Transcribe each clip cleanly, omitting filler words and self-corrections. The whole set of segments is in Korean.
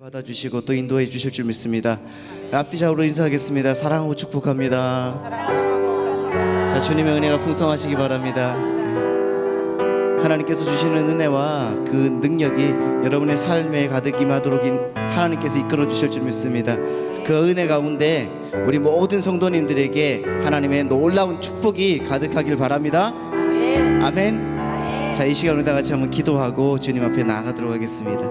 받아주시고 또 인도해 주실 줄 믿습니다. 앞뒤 좌우로 인사하겠습니다. 사랑하고 축복합니다. 자, 주님의 은혜가 풍성하시기 바랍니다. 하나님께서 주시는 은혜와 그 능력이 여러분의 삶에 가득 임하도록 하나님께서 이끌어 주실 줄 믿습니다. 그 은혜 가운데 우리 모든 성도님들에게 하나님의 놀라운 축복이 가득하길 바랍니다. 아멘. 자, 이 시간 우리 다 같이 한번 기도하고 주님 앞에 나아가도록 하겠습니다.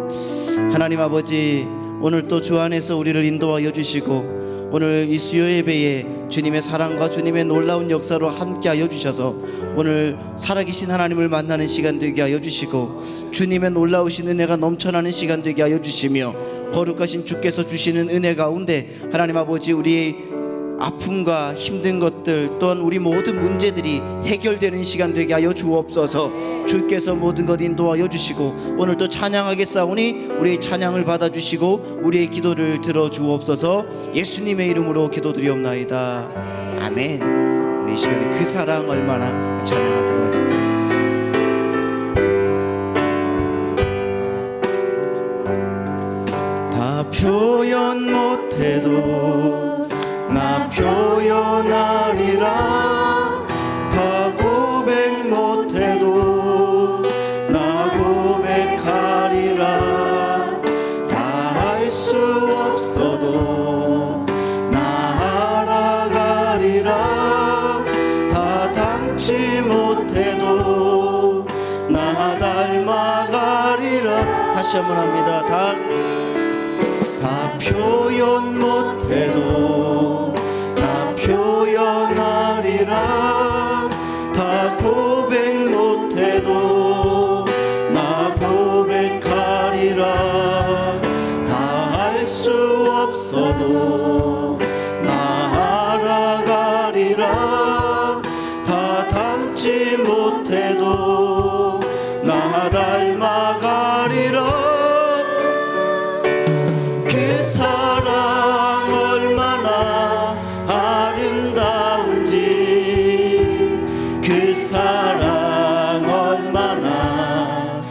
하나님 아버지, 오늘 또 주 안에서 우리를 인도하여 주시고 오늘 이 수요 예배에 주님의 사랑과 주님의 놀라운 역사로 함께하여 주셔서 오늘 살아계신 하나님을 만나는 시간 되게 하여 주시고 주님의 놀라우신 은혜가 넘쳐나는 시간 되게 하여 주시며 거룩하신 주께서 주시는 은혜 가운데 하나님 아버지, 우리의 아픔과 힘든 것들 또한 우리 모든 문제들이 해결되는 시간 되게 하여 주옵소서. 주께서 모든 것 인도하여 주시고 오늘 또 찬양하겠사오니 우리의 찬양을 받아주시고 우리의 기도를 들어주옵소서. 예수님의 이름으로 기도드리옵나이다. 아멘. 우리 이 시간에 그 사랑 얼마나 찬양하도록 하겠습니다. 다 표현 못해도 나 표현하리라. 다 고백 못해도 나 고백하리라. 다 할 수 없어도 나 알아가리라. 다 닮지 못해도 나 닮아가리라. 다시 한번 합니다. 다 표현 못해도 나 표현하리라. 다 고백 못해도 나 고백하리라. 다 할 수 없어도 나 알아가리라. 다 닮지 못해도 나 닮아가리라. 그 사랑 얼마나 아름다운지, 그 사랑 얼마나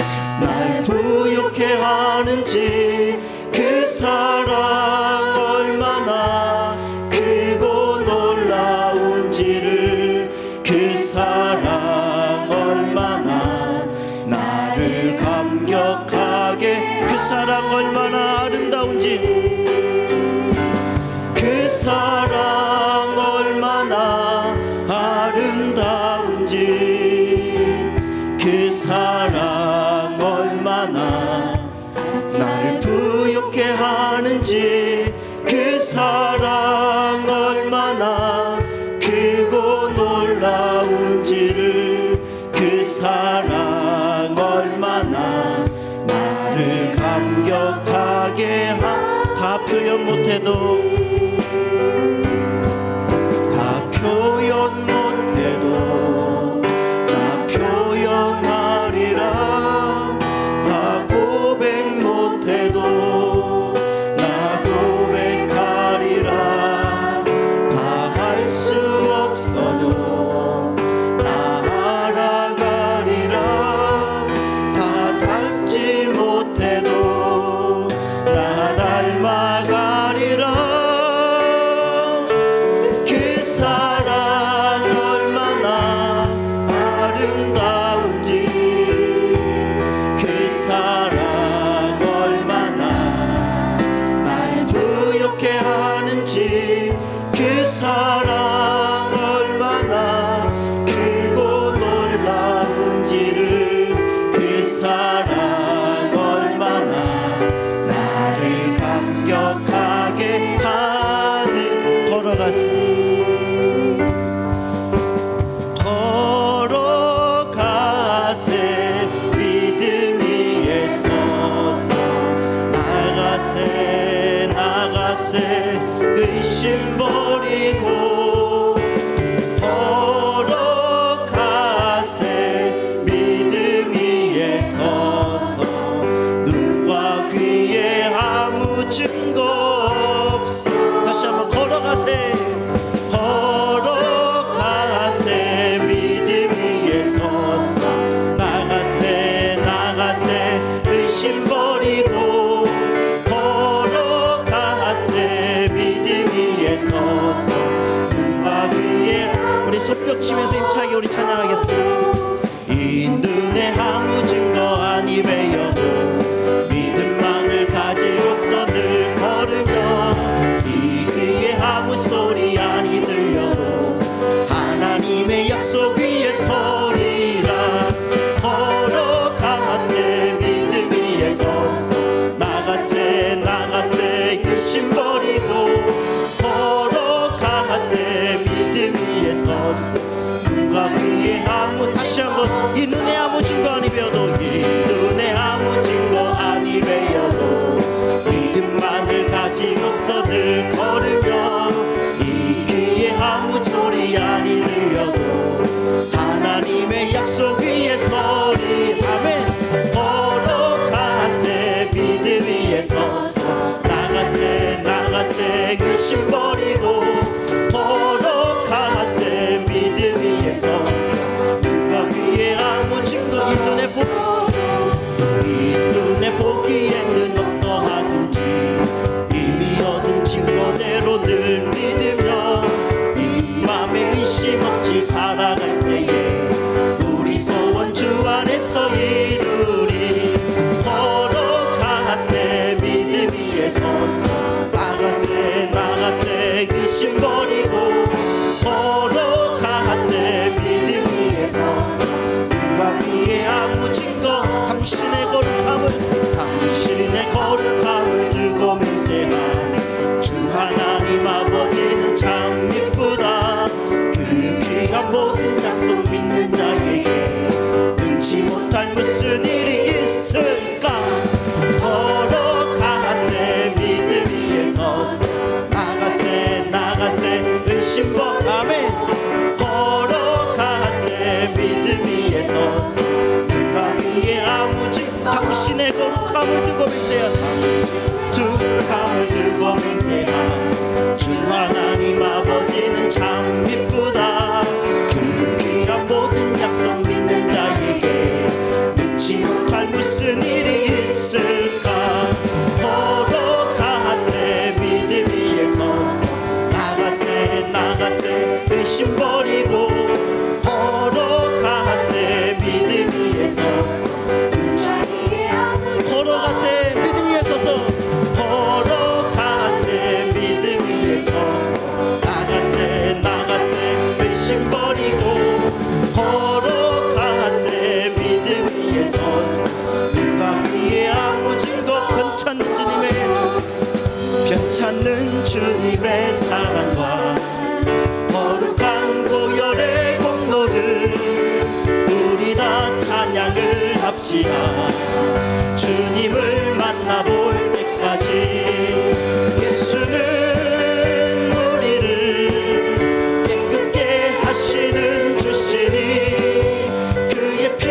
날 부욕해 하는지, 그 사랑 얼마나 크고 놀라운지를, 그 사랑 얼마나 나를 감격하게, 그 사랑 얼마나 아름다운지, 그 사랑 얼마나 아름다운지, 그 사랑 얼마나 나를 부욕해 하는지, 그 사랑 얼마나 크고 놀라운지를, 그 사랑 얼마나 나를 감격하게 다 표현 못해도 다 표현 못해도 나 표현하리라. 다 고백 못해도 나 고백하리라. 다 할 수 없어도 나 알아가리라. 다 닮지 못해도 나 닮아가리라. 그 사랑 얼마나 아름다운지, 그 사랑 얼마나 날 부욕해 하는지, 그 사랑 얼마나 크고 놀라운지를, 그 사랑 얼마나 나를 감격하게 하는. 걸어가세 믿음 위에 서서, 나가세 의심 버리고, 걸어가세 믿음 위에 서서, 눈과 귀에 아무 증거 없어. 다시 한번 걸어가세 믿음 위에 서서, 나가세 의심 버리고, 손뼉치면서 힘차게 우리 찬양하겠습니다. 이 눈에 아무 증거 아니 배여도 믿음만을 가지고서 늘 걸으며 이 귀에 아무 소리 아니 들려도 하나님의 약속 위에 서리라. 걸어가세 믿음 위에 서서 나가세 나가세 근심 버리고 걸어가세 믿음 위에 서서 눈과 귀에 아무 다시 한번 이 눈에 아무 증거 아니 배워도 이 눈에 아무 증거 아니 배워도 믿음만을 가지고서 늘 걸으며 이 귀에 아무 소리 아니 들려도 하나님의 약속 위에 서리. 아멘. 걸어가세 믿음 위에 서서 나가세 나가세 근심 버리고 걸어가세 믿음 위에 서서 눈과 귀에 아무 증거 이 눈에 보기에는 어떠하든지 이미 얻은 증거대로 늘 믿으며 이 맘에 의심 없이 살아갈 때에 우리 소원 주 안에서 이루리. 걸어가세 믿음 위에 서서 나가세 나가세 의심 버리고 걸어가세 믿음 위에 서서 눈과 귀에 아무 증거 당신의 거룩함을 두고 맹세한 주 하나님 아버지는 참 이쁘다. 그 귀한 모든 약속 믿는 자에게 눈치 못할 무슨 일이 있을까. 걸어가세 믿음 위에 서서 나가세 나가세 의심 버리고 아멘. 걸어가세 믿음 위에 서서 눈과 귀에 아무 증거 당신의 거룩함을 두고 맹세한 두감을 두고 맹세한 주 하나님 아버지는 참 이쁘다. 그 귀한 모든 약속 믿는 자에게 눈치 못할 무슨 일이 있을까. 걸어가세 믿음 위에 서서 나가세 나가세 의심 버리고 걸어가세 믿음 위에 서서 걸어가세 믿음 위에 서서 걸어가세 믿음 위에 서서 나가세 나가세 의심 버리고 걸어가세 믿음 위에 서서 눈과 귀에 아무 증거 편찮는 주님의 사랑과 거룩한 보혈의 공로를 우리 다 찬양을 합시다. 주님을 만나볼 때까지 예수는 우리를 깨끗게 하시는 주시니 그의 피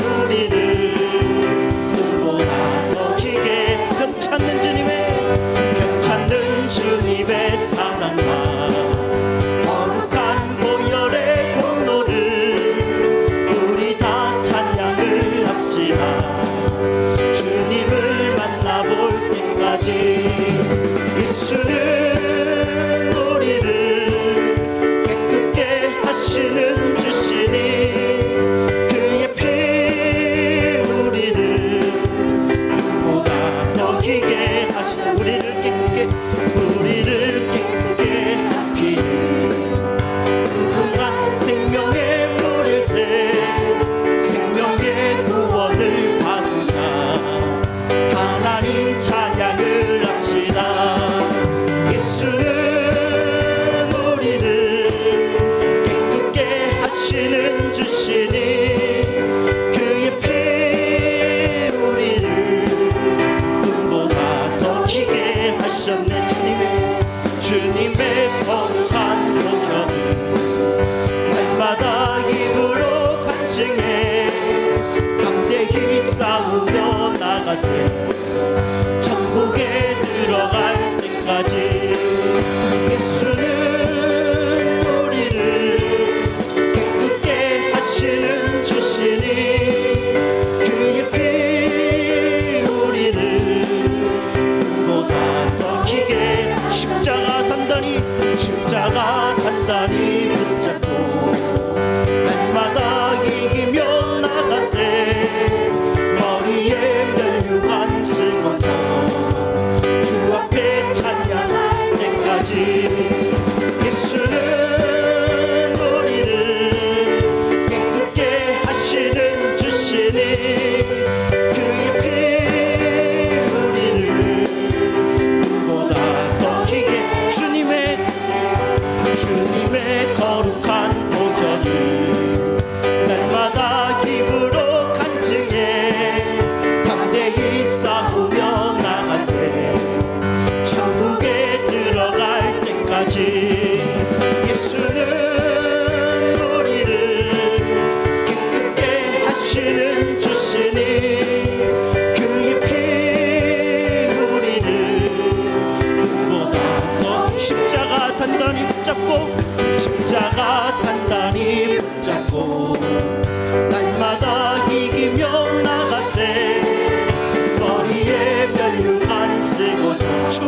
우리를 눈보다 더 기게 편찮는 주님의 사랑과 거룩한 보혈의 공로를 우리 다 찬양을 합시다. 주님을 만나볼 때까지 예수는 우리를 깨끗게 하시는 주시니 그의 피 우리를 눈보다 더 기게 하시니 우리를 깨끗게 하시니 무궁한 생명의 물을 생명의 구원을 받으자 하나님 찬양을 합시다. 예수는 우리를 깨끗게 하시는 주시니 그의 피 우리를 눈보다 더 기게 하셨네. 주님의 거룩한 보혈을 날마다 입으로 간증해 담대히 싸우며 나가세 천국에 들어갈 때까지 예수는 우리를 깨끗게 하시는 주시니 그의 피 우리를 눈보다 더 기게 십자가 단단히 십자가 단단히 붙잡고 날마다 이기며 나가세. 머리에 멸류관 쓰고서 주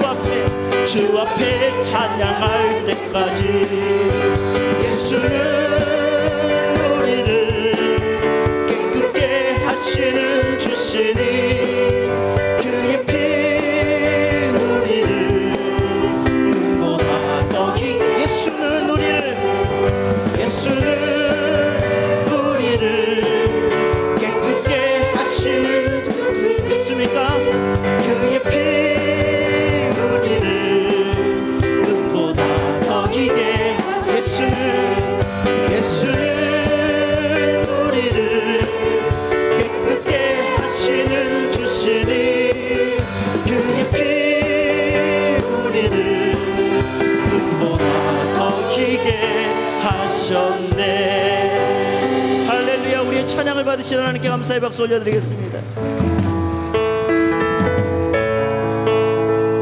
앞에 찬양할 때까지 예수는 우리를 깨끗게 하시는 주시니 그의 피 우리를 눈보다 더히 예수는 우리를 깨끗게 하시는 믿습니까? 그의 피 우리를 눈보다 더히게 예수는 우리를 깨끗게 하시는 주시니 그의 피 우리를 눈보다 더히게 하셨네. 할렐루야. 우리의 찬양을 받으시는 하나님께 감사의 박수 올려드리겠습니다.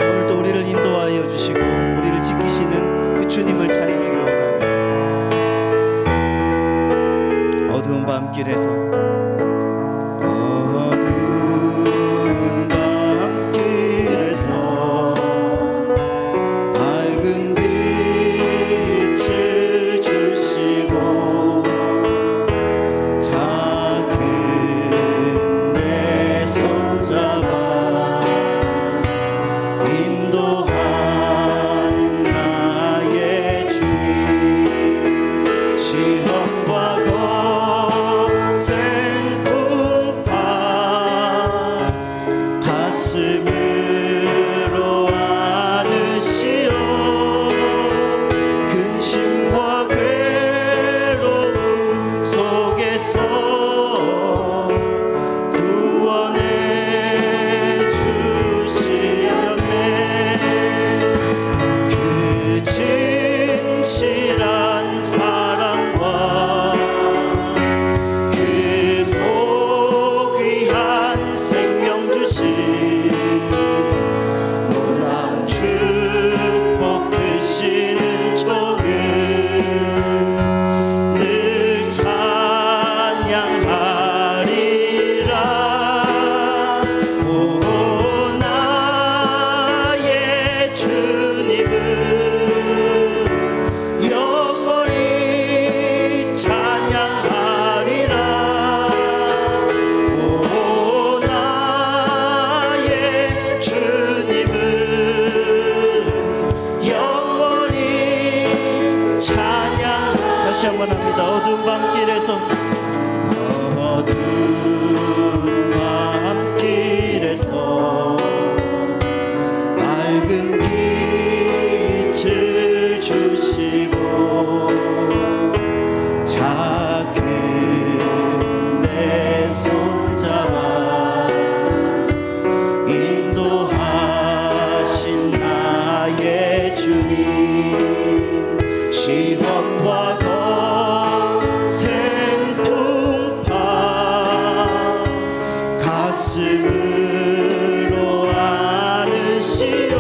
오늘도 우리를 인도하여 주시고 우리를 지키시는 그 주님을 찬양하기를 원합니다. 어두운 밤길에서 밝은 빛을 주시고 작은 내 손잡아 인도하는 나의 주님. 시험과 거센 풍파 가슴으로 안으시어 근심과 괴로움 속에서 구원해 주시었네. 그 진실한 사랑과 그 고귀한 생명 주신 놀라운 축복 크시는 종을 늘 찬양하리라. 오 나의 주님은 영원히 찬양하리라. 오 나의 주님은 영원히 찬양. 다시 한번 합니다. 어두운 밤길에서 밝은 빛을 주시고 작은 내 손잡아 인도하신 나의 주님. 시험과 거센 풍파 가슴으로 안으시어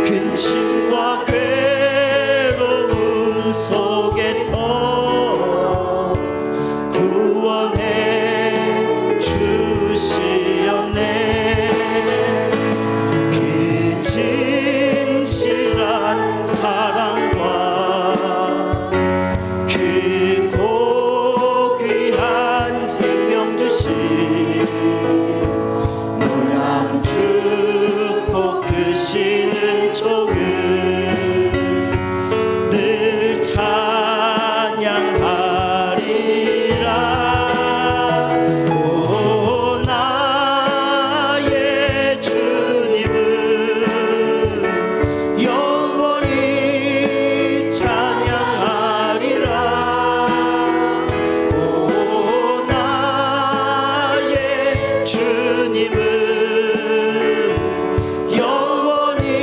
근심과 괴로움 속에서 구원해 주시었네. 그 진실한 사랑과 그 고귀한 생명 주신 놀라운 축복 크시는 종을 늘 찬양하리라. 오 나의 주님은 영원히 찬양하리라. 오 나의 주님은 영원히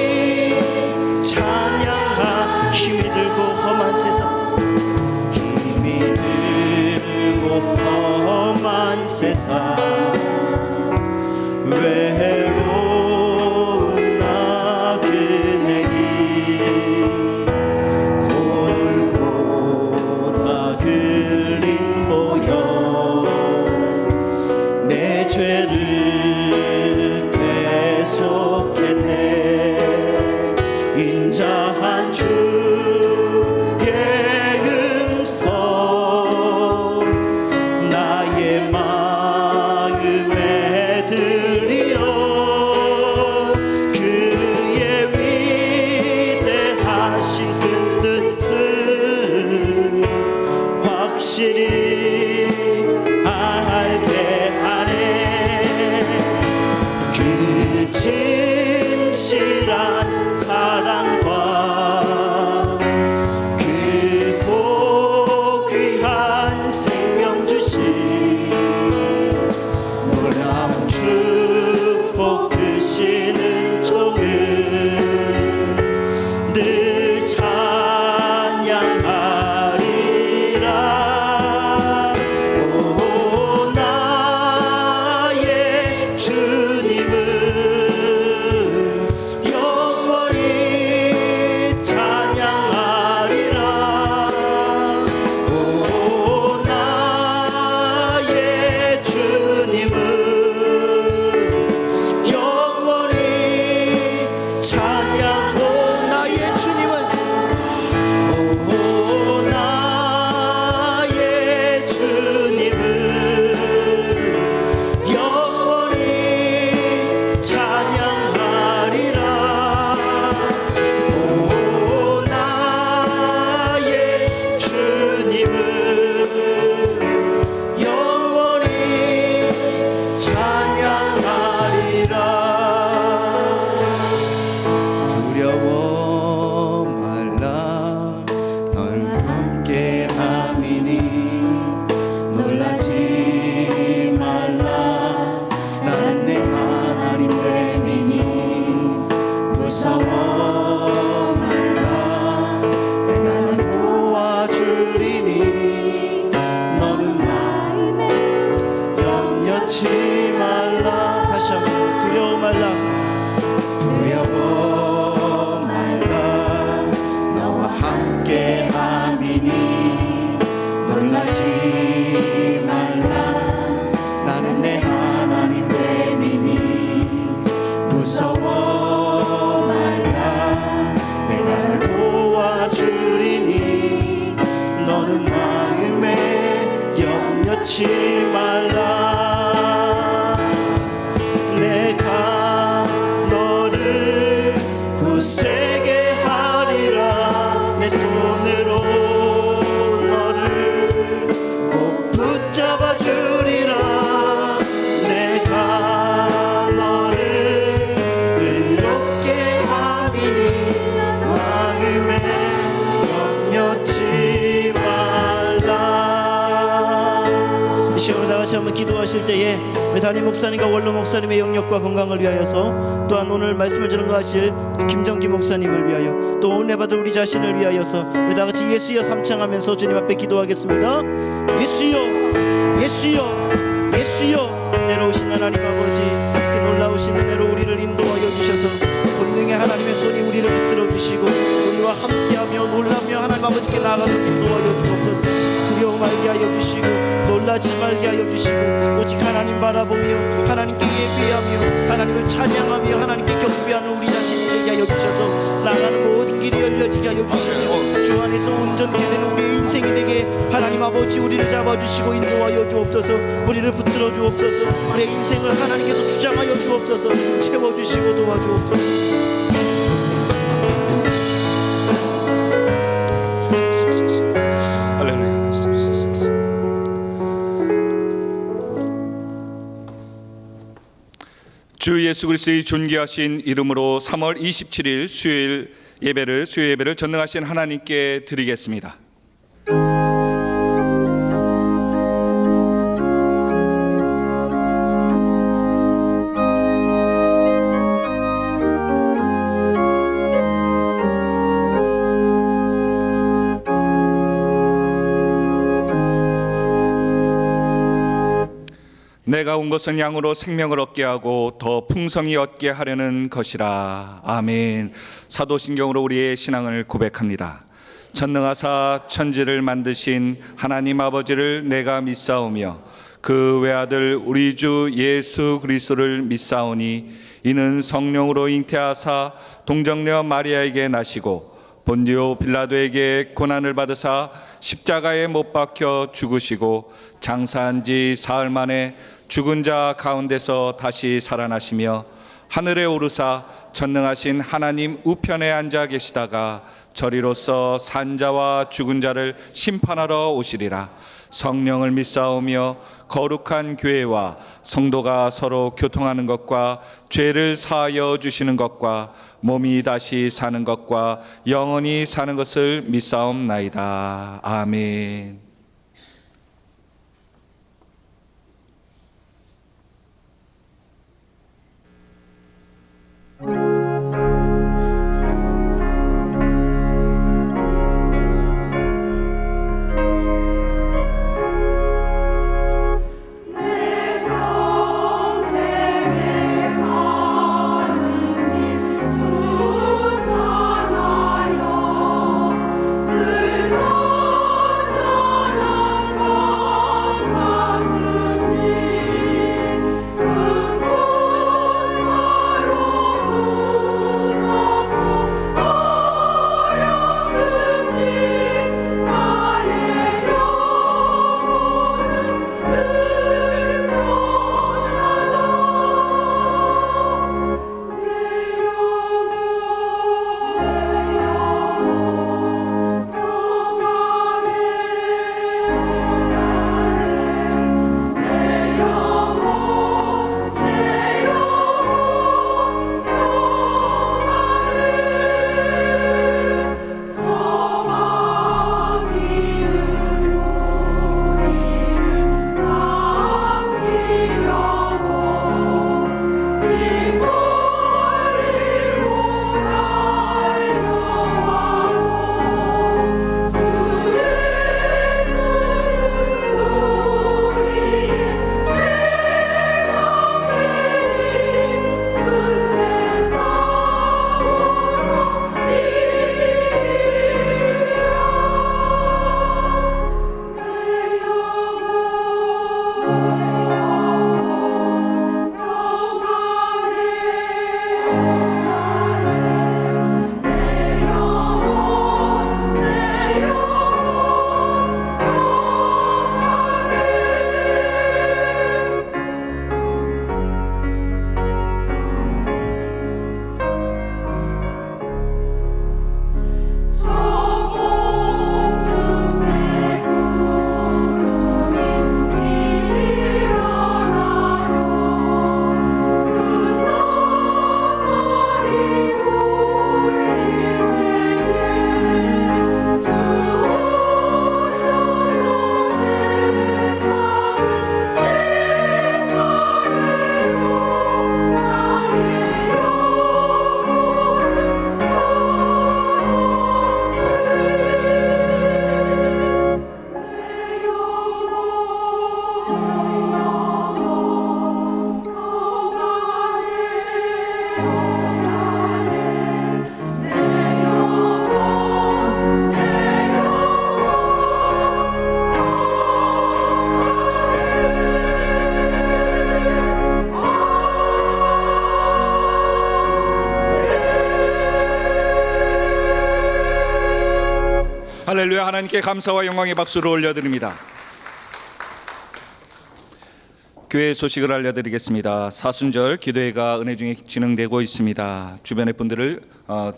그 진실한 사랑과 그 보귀한 생명 주신 놀라운 축복 크시는 종을 늘 찬양하리라. 오 나의 주님을 영원히 찬양하리라. 오 나의 주님을 영원히 찬양. 오 나의 주님을 오 나의 주님을 영원히 찬양하리라. 오 나의 주님을 영원히 찬양하리라. 두려워 말라 널 함께 함이니 놀라지 말라 나는 내 하나님 됨이니 무서워 말라 내가 널 도와주리니 너는 마음에 염려치 말라. 다시 한번 두려워 말라 두려워 말라 너와 함께 함이니 놀라지 말라 나는 내 하나님 됨이니 무서워 말라 내가 널 도와주리니 너는 마음에 염려치 말라. 내가 너를 굳세게 하리라. 내 손으로 너를 꼭 붙잡아 주리라. 내가 너를 의롭게 함이니 마음에 염려치 말라. 이 시간에 다 같이 한번 기도하실 때에 우리 담임 목사님과 원로 목사님의 영역과 건강을 위하여서 또한 오늘 말씀을 전하실 김정기 목사님을 위하여 또 은혜 받을 우리 자신을 위하여서 우리 다 같이 예수여 삼창하면서 주님 앞에 기도하겠습니다. 예수여 예수여 예수여. 내려오신 하나님 아버지 그 놀라우신 은혜로 우리를 인도하여 주셔서 권능의 하나님의 손이 우리를 붙들어 주시고 우리와 함께하며 놀라며 하나님 아버지께 나아가도록 인도하여 주옵소서. 두려워 말게 하여 주시고 놀라지 말게 하여 주시고 오직 하나님 바라보며 하나님께 예배하며 하나님을 찬양하며 하나님께 경배하는 우리 자신이 되게 하여 주셔서 나가는 모든 길이 열려지게 하여 주시며 주 안에서 온전케 되는 우리의 인생이 되게 하나님 아버지 우리를 잡아주시고 인도하여 주옵소서. 우리를 붙들어 주옵소서. 우리의 인생을 하나님께서 주장하여 주옵소서. 채워주시고 도와주옵소서. 주 예수 그리스도의 존귀하신 이름으로 3월 27일 수요 예배를 전능하신 하나님께 드리겠습니다. 내가 온 것은 양으로 생명을 얻게 하고 더 풍성히 얻게 하려는 것이라. 아멘. 사도신경으로 우리의 신앙을 고백합니다. 전능하사 천지를 만드신 하나님 아버지를 내가 믿사오며 그 외아들 우리 주 예수 그리스도를 믿사오니 이는 성령으로 잉태하사 동정녀 마리아에게 나시고 본디오 빌라도에게 고난을 받으사 십자가에 못 박혀 죽으시고 장사한 지 사흘 만에 죽은 자 가운데서 다시 살아나시며 하늘에 오르사 전능하신 하나님 우편에 앉아 계시다가 저리로서 산자와 죽은 자를 심판하러 오시리라. 성령을 믿사오며 거룩한 교회와 성도가 서로 교통하는 것과 죄를 사하여 주시는 것과 몸이 다시 사는 것과 영원히 사는 것을 믿사옵나이다. 아멘. 할렐루야. 하나님께 감사와 영광의 박수를 올려드립니다. 교회 소식을 알려드리겠습니다. 사순절 기도회가 은혜 중에 진행되고 있습니다. 주변의 분들을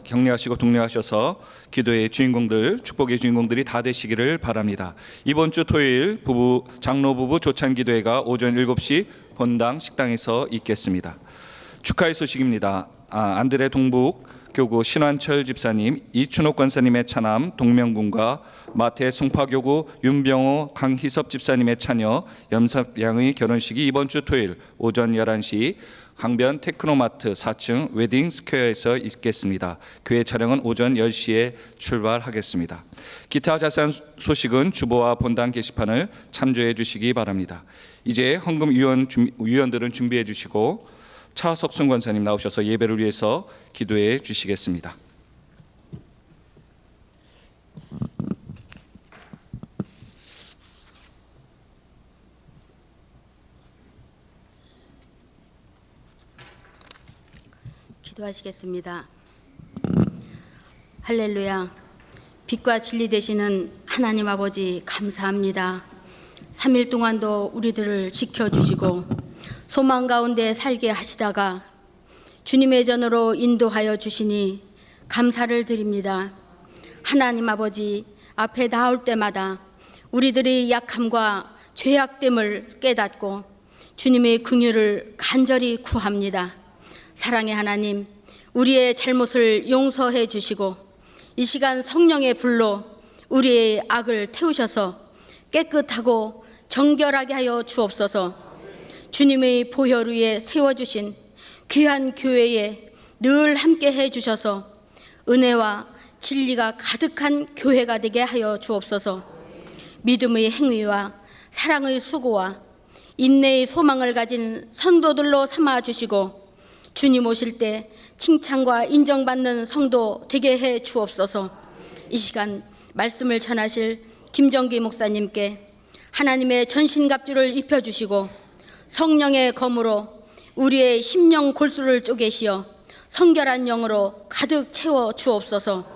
격려하시고 독려하셔서 기도의 주인공들, 축복의 주인공들이 다 되시기를 바랍니다. 이번 주 토요일 장로 부부 조찬 기도회가 오전 7시 본당 식당에서 있겠습니다. 축하의 소식입니다. 안드레 동북 교구 신환철 집사님, 이춘옥 권사님의 차남 동명군과 마태 송파교구 윤병호 강희섭 집사님의 차녀 염삽양의 결혼식이 이번 주 토요일 오전 11시 강변 테크노마트 4층 웨딩 스퀘어에서 있겠습니다. 교회 촬영은 오전 10시에 출발하겠습니다. 기타 자세한 소식은 주보와 본당 게시판을 참조해 주시기 바랍니다. 이제 헌금 위원들은 준비해 주시고 차석순 권사님 나오셔서 예배를 위해서 기도해 주시겠습니다. 기도하시겠습니다. 할렐루야. 빛과 진리 되시는 하나님 아버지 감사합니다. 3일 동안도 우리들을 지켜주시고 소망 가운데 살게 하시다가 주님의 전으로 인도하여 주시니 감사를 드립니다. 하나님 아버지 앞에 나올 때마다 우리들의 약함과 죄악됨을 깨닫고 주님의 긍휼을 간절히 구합니다. 사랑의 하나님, 우리의 잘못을 용서해 주시고 이 시간 성령의 불로 우리의 악을 태우셔서 깨끗하고 정결하게 하여 주옵소서. 주님의 보혈 위에 세워주신 귀한 교회에 늘 함께 해 주셔서 은혜와 진리가 가득한 교회가 되게 하여 주옵소서. 믿음의 행위와 사랑의 수고와 인내의 소망을 가진 성도들로 삼아 주시고 주님 오실 때 칭찬과 인정받는 성도 되게 해 주옵소서. 이 시간 말씀을 전하실 김정기 목사님께 하나님의 전신갑주를 입혀주시고 성령의 검으로 우리의 심령 골수를 쪼개시어 성결한 영으로 가득 채워 주옵소서.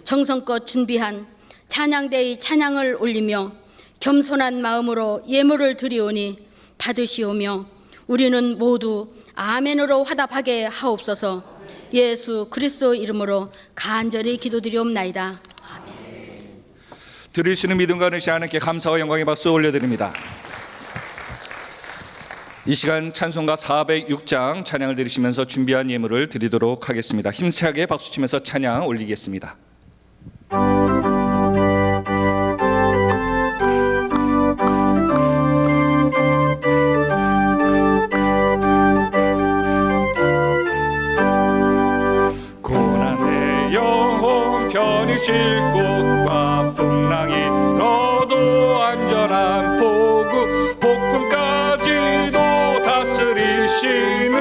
정성껏 준비한 찬양대의 찬양을 올리며 겸손한 마음으로 예물을 드리오니 받으시오며 우리는 모두 아멘으로 화답하게 하옵소서. 예수 그리스도 이름으로 간절히 기도드리옵나이다. 들으시는 믿음과 은혜시 하나님께 감사와 영광의 박수 올려드립니다. 이 시간 찬송가 406장 찬양을 드리시면서 준비한 예물을 드리도록 하겠습니다. 힘차게 박수치면서 찬양 올리겠습니다. 고난 내 영혼 편히 쉴 곳과 풍랑이 너도 안전한 포구 폭풍까지도 다스리시는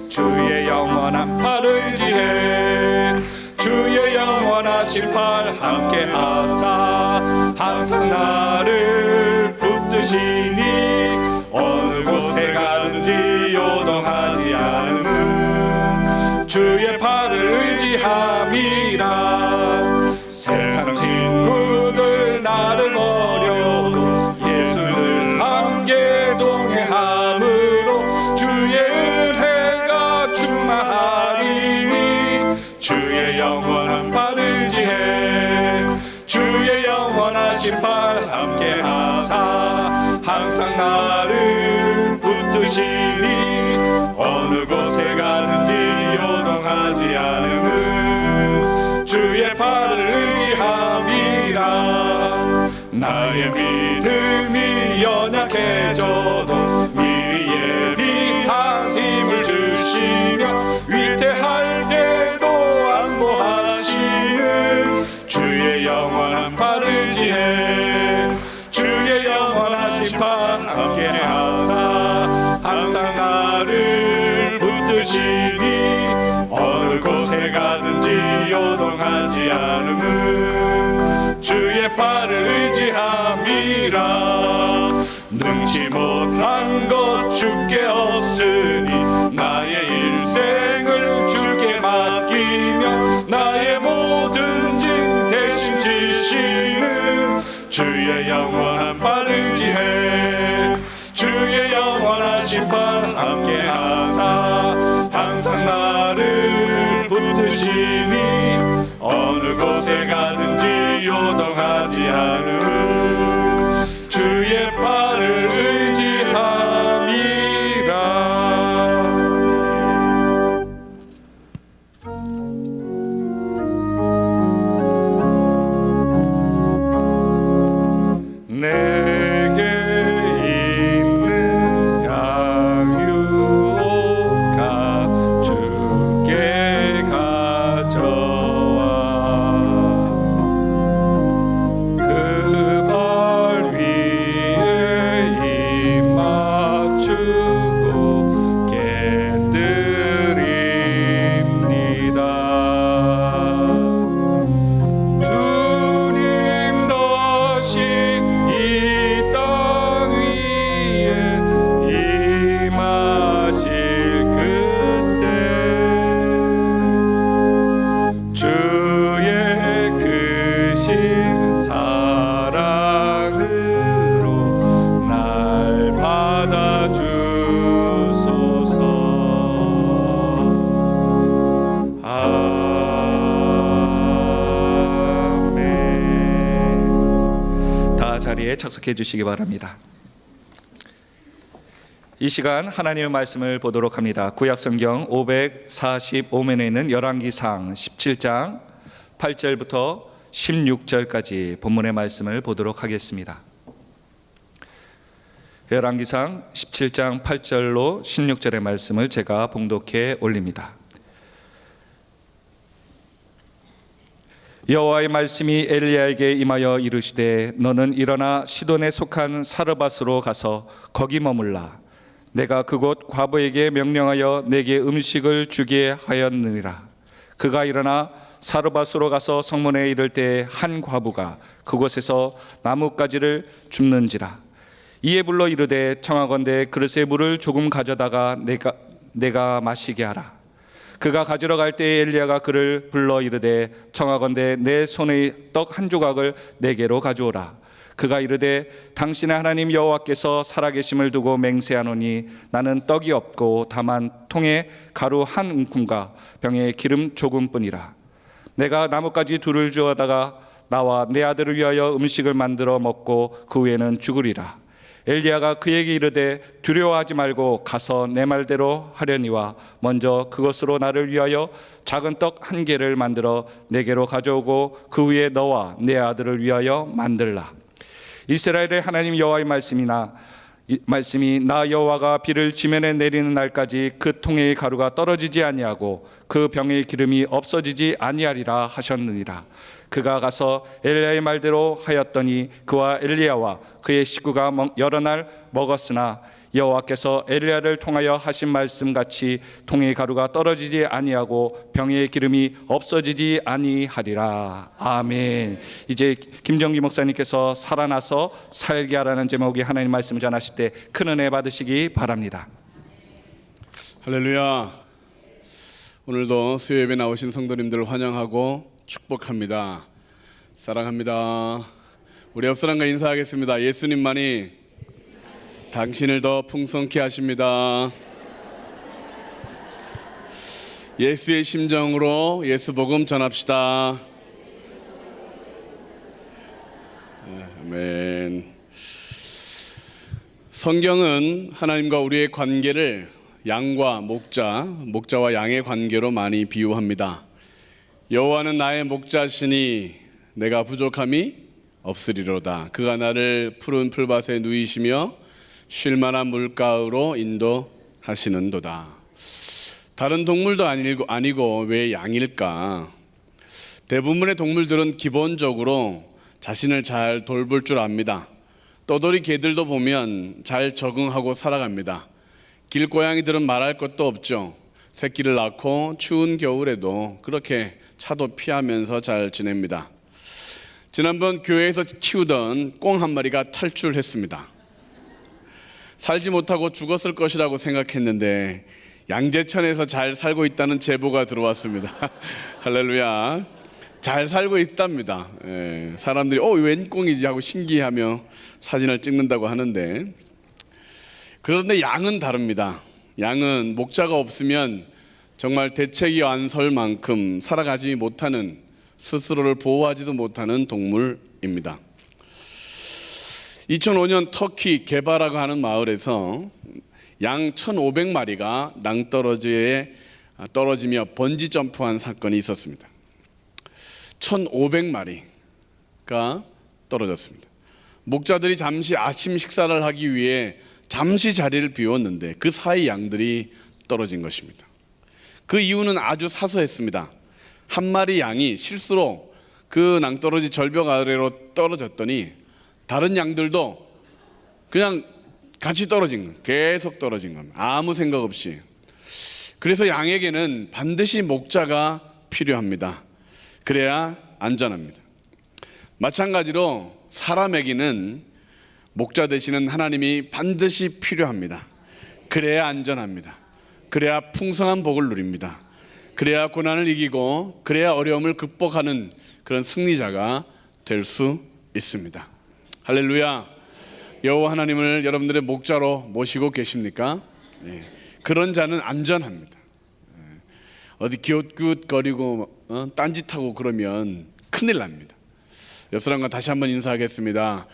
주의 영원한 팔 의지해 주의 영원하신 팔 함께 하사 항상 나를 붙드시니 어느 곳에 가든지 요동하지 않는 주의 팔을 의지함이라. 세상 친구들 나를 버려도 예수 늘 함께 동행함으로 주의 은혜가 충만하리니 주의 영원한 팔 의지해 주의 영원하신 팔 함께 하사 항상 나를 붙드시니 어느 곳에 가든지 요동하지 않으면 주의 팔을 의지함이라. 나의 믿음이 연약해져도 미리 예비한 힘을 주시며 위태할 때도 안보하시는 주의 영원한 팔 의지해 주의 영원하신 팔 함께 하사 항상 나를 붙드시니 어느 곳에 가든지 요동하지 않으면 주의 팔을 의지함이라. 능치 못한 것 주께 없으니 나의 일생을 주께 맡기며 나의 모든 짐 대신 지시는 주의 영원한 팔 의지해 주의 영원하신 팔 함께 하사 항상 나를 붙드시니 어느 곳에 가든지 요동하지 않은 주의 팔을 의지함이라. 내게 있는 양육가 주께 가져와 그 자리에 착석해 주시기 바랍니다. 이 시간 하나님의 말씀을 보도록 합니다. 구약성경 545면에 있는 열왕기상 17장 8절부터 16절까지 본문의 말씀을 보도록 하겠습니다. 열왕기상 17장 8절로 16절의 말씀을 제가 봉독해 올립니다. 여호와의 말씀이 엘리야에게 임하여 이르시되 너는 일어나 시돈에 속한 사르밧으로 가서 거기 머물라. 내가 그곳 과부에게 명령하여 내게 음식을 주게 하였느니라. 그가 일어나 사르밧으로 가서 성문에 이를 때 한 과부가 그곳에서 나뭇가지를 줍는지라. 이에 불러 이르되 청하건대 그릇에 물을 조금 가져다가 내가 마시게 하라. 그가 가지러 갈 때에 엘리야가 그를 불러 이르되 청하건대 내 손의 떡 한 조각을 내게로 가져오라. 그가 이르되 당신의 하나님 여호와께서 살아계심을 두고 맹세하노니 나는 떡이 없고 다만 통에 가루 한 움큼과 병에 기름 조금뿐이라. 내가 나뭇가지 둘을 주어다가 나와 내 아들을 위하여 음식을 만들어 먹고 그 후에는 죽으리라. 엘리야가 그에게 이르되 두려워하지 말고 가서 내 말대로 하려니와 먼저 그것으로 나를 위하여 작은 떡 한 개를 만들어 내게로 가져오고 그 후에 너와 내 아들을 위하여 만들라. 이스라엘의 하나님 여호와의 말씀이 나 여호와가 비를 지면에 내리는 날까지 그 통의 가루가 떨어지지 아니하고 그 병의 기름이 없어지지 아니하리라 하셨느니라. 그가 가서 엘리야의 말대로 하였더니 그와 엘리야와 그의 식구가 여러 날 먹었으나 여호와께서 엘리야를 통하여 하신 말씀같이 통의 가루가 떨어지지 아니하고 병의 기름이 없어지지 아니하리라. 아멘. 이제 김정기 목사님께서 살아나서 살게 하라는 제목의 하나님 말씀을 전하실 때 큰 은혜 받으시기 바랍니다. 할렐루야. 오늘도 수요예배 나오신 성도님들 환영하고 축복합니다. 사랑합니다. 우리 옆 사람과 인사하겠습니다. 예수님만이 당신을 더 풍성케 하십니다. 예수의 심정으로 예수 복음 전합시다. 아멘. 성경은 하나님과 우리의 관계를 양과 목자와 양의 관계로 많이 비유합니다. 여호와는 나의 목자시니 내가 부족함이 없으리로다. 그가 나를 푸른 풀밭에 누이시며 쉴만한 물가로 인도하시는도다. 다른 동물도 아니고 왜 양일까? 대부분의 동물들은 기본적으로 자신을 잘 돌볼 줄 압니다. 떠돌이 개들도 보면 잘 적응하고 살아갑니다. 길고양이들은 말할 것도 없죠. 새끼를 낳고 추운 겨울에도 그렇게 차도 피하면서 잘 지냅니다. 지난번 교회에서 키우던 꽁 한 마리가 탈출했습니다. 살지 못하고 죽었을 것이라고 생각했는데 양재천에서 잘 살고 있다는 제보가 들어왔습니다. 할렐루야. 잘 살고 있답니다. 사람들이 웬 꽁이지 하고 신기해하며 사진을 찍는다고 하는데, 그런데 양은 다릅니다. 양은 목자가 없으면 정말 대책이 안 설 만큼 살아가지 못하는, 스스로를 보호하지도 못하는 동물입니다. 2005년 터키 게바라고 하는 마을에서 양 1,500마리가 낭떠러지에 떨어지며 번지 점프한 사건이 있었습니다. 1,500마리가 떨어졌습니다. 목자들이 잠시 아침 식사를 하기 위해 잠시 자리를 비웠는데 그 사이 양들이 떨어진 것입니다. 그 이유는 아주 사소했습니다. 한 마리 양이 실수로 그 낭떠러지 절벽 아래로 떨어졌더니 다른 양들도 그냥 같이 떨어진 거예요. 계속 떨어진 겁니다. 아무 생각 없이. 그래서 양에게는 반드시 목자가 필요합니다. 그래야 안전합니다. 마찬가지로 사람에게는 목자 되시는 하나님이 반드시 필요합니다. 그래야 안전합니다. 그래야 풍성한 복을 누립니다. 그래야 고난을 이기고 그래야 어려움을 극복하는 그런 승리자가 될 수 있습니다. 할렐루야. 여호와 하나님을 여러분들의 목자로 모시고 계십니까? 네. 그런 자는 안전합니다. 어디 기웃기웃거리고 딴짓하고 그러면 큰일 납니다. 옆 사람과 다시 한번 인사하겠습니다.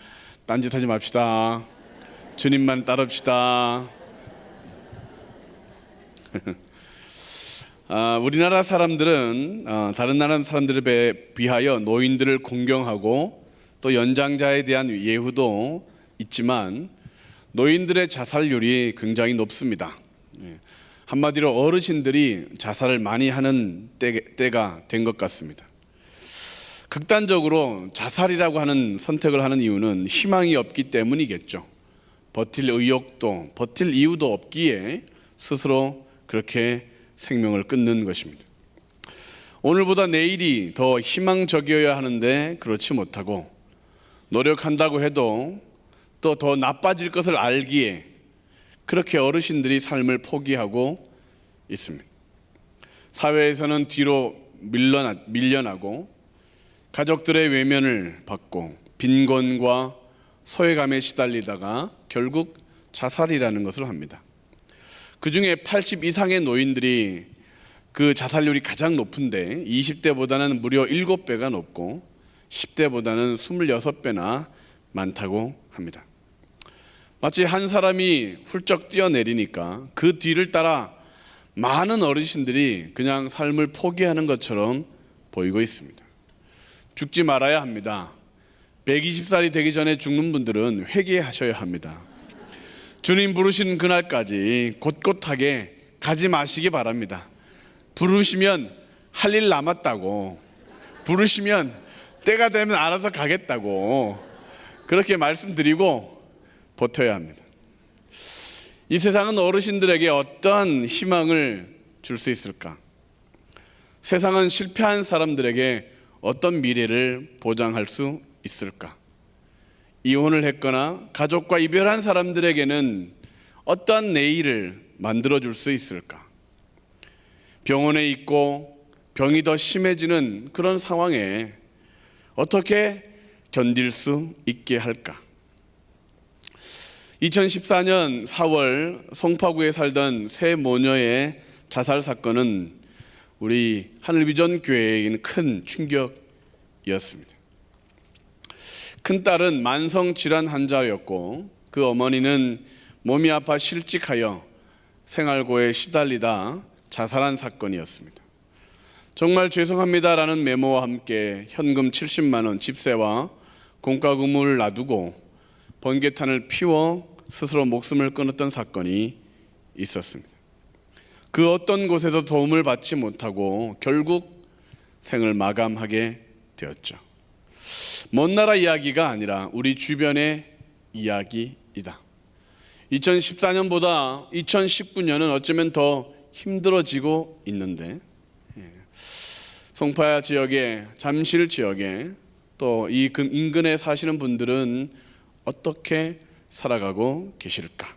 딴짓하지 맙시다. 주님만 따릅시다. 우리나라 사람들은 다른 나라 사람들에 비하여 노인들을 공경하고 또 연장자에 대한 예후도 있지만 노인들의 자살률이 굉장히 높습니다. 한마디로 어르신들이 자살을 많이 하는 때가 된 것 같습니다. 극단적으로 자살이라고 하는 선택을 하는 이유는 희망이 없기 때문이겠죠. 버틸 의욕도 버틸 이유도 없기에 스스로 그렇게 생명을 끊는 것입니다. 오늘보다 내일이 더 희망적이어야 하는데 그렇지 못하고 노력한다고 해도 또 더 나빠질 것을 알기에 그렇게 어르신들이 삶을 포기하고 있습니다. 사회에서는 뒤로 밀려나고 가족들의 외면을 받고 빈곤과 소외감에 시달리다가 결국 자살이라는 것을 합니다. 그중에 80 이상의 노인들이 그 자살률이 가장 높은데 20대보다는 무려 7배가 높고 10대보다는 26배나 많다고 합니다. 마치 한 사람이 훌쩍 뛰어내리니까 그 뒤를 따라 많은 어르신들이 그냥 삶을 포기하는 것처럼 보이고 있습니다. 죽지 말아야 합니다. 120살이 되기 전에 죽는 분들은 회개하셔야 합니다. 주님 부르신 그날까지 곳곳하게 가지 마시기 바랍니다. 부르시면 할 일 남았다고, 부르시면 때가 되면 알아서 가겠다고 그렇게 말씀드리고 버텨야 합니다. 이 세상은 어르신들에게 어떠한 희망을 줄 수 있을까? 세상은 실패한 사람들에게 어떤 미래를 보장할 수 있을까? 이혼을 했거나 가족과 이별한 사람들에게는 어떠한 내일을 만들어줄 수 있을까? 병원에 있고 병이 더 심해지는 그런 상황에 어떻게 견딜 수 있게 할까? 2014년 4월 송파구에 살던 세 모녀의 자살 사건은 우리 하늘비전 교회에게는 큰 충격이었습니다. 큰딸은 만성질환 환자였고 그 어머니는 몸이 아파 실직하여 생활고에 시달리다 자살한 사건이었습니다. 정말 죄송합니다라는 메모와 함께 현금 70만 원 집세와 공과금을 놔두고 번개탄을 피워 스스로 목숨을 끊었던 사건이 있었습니다. 그 어떤 곳에서 도움을 받지 못하고 결국 생을 마감하게 되었죠. 먼 나라 이야기가 아니라 우리 주변의 이야기이다. 2014년보다 2019년은 어쩌면 더 힘들어지고 있는데 송파 지역에, 잠실 지역에 또 이 인근에 사시는 분들은 어떻게 살아가고 계실까?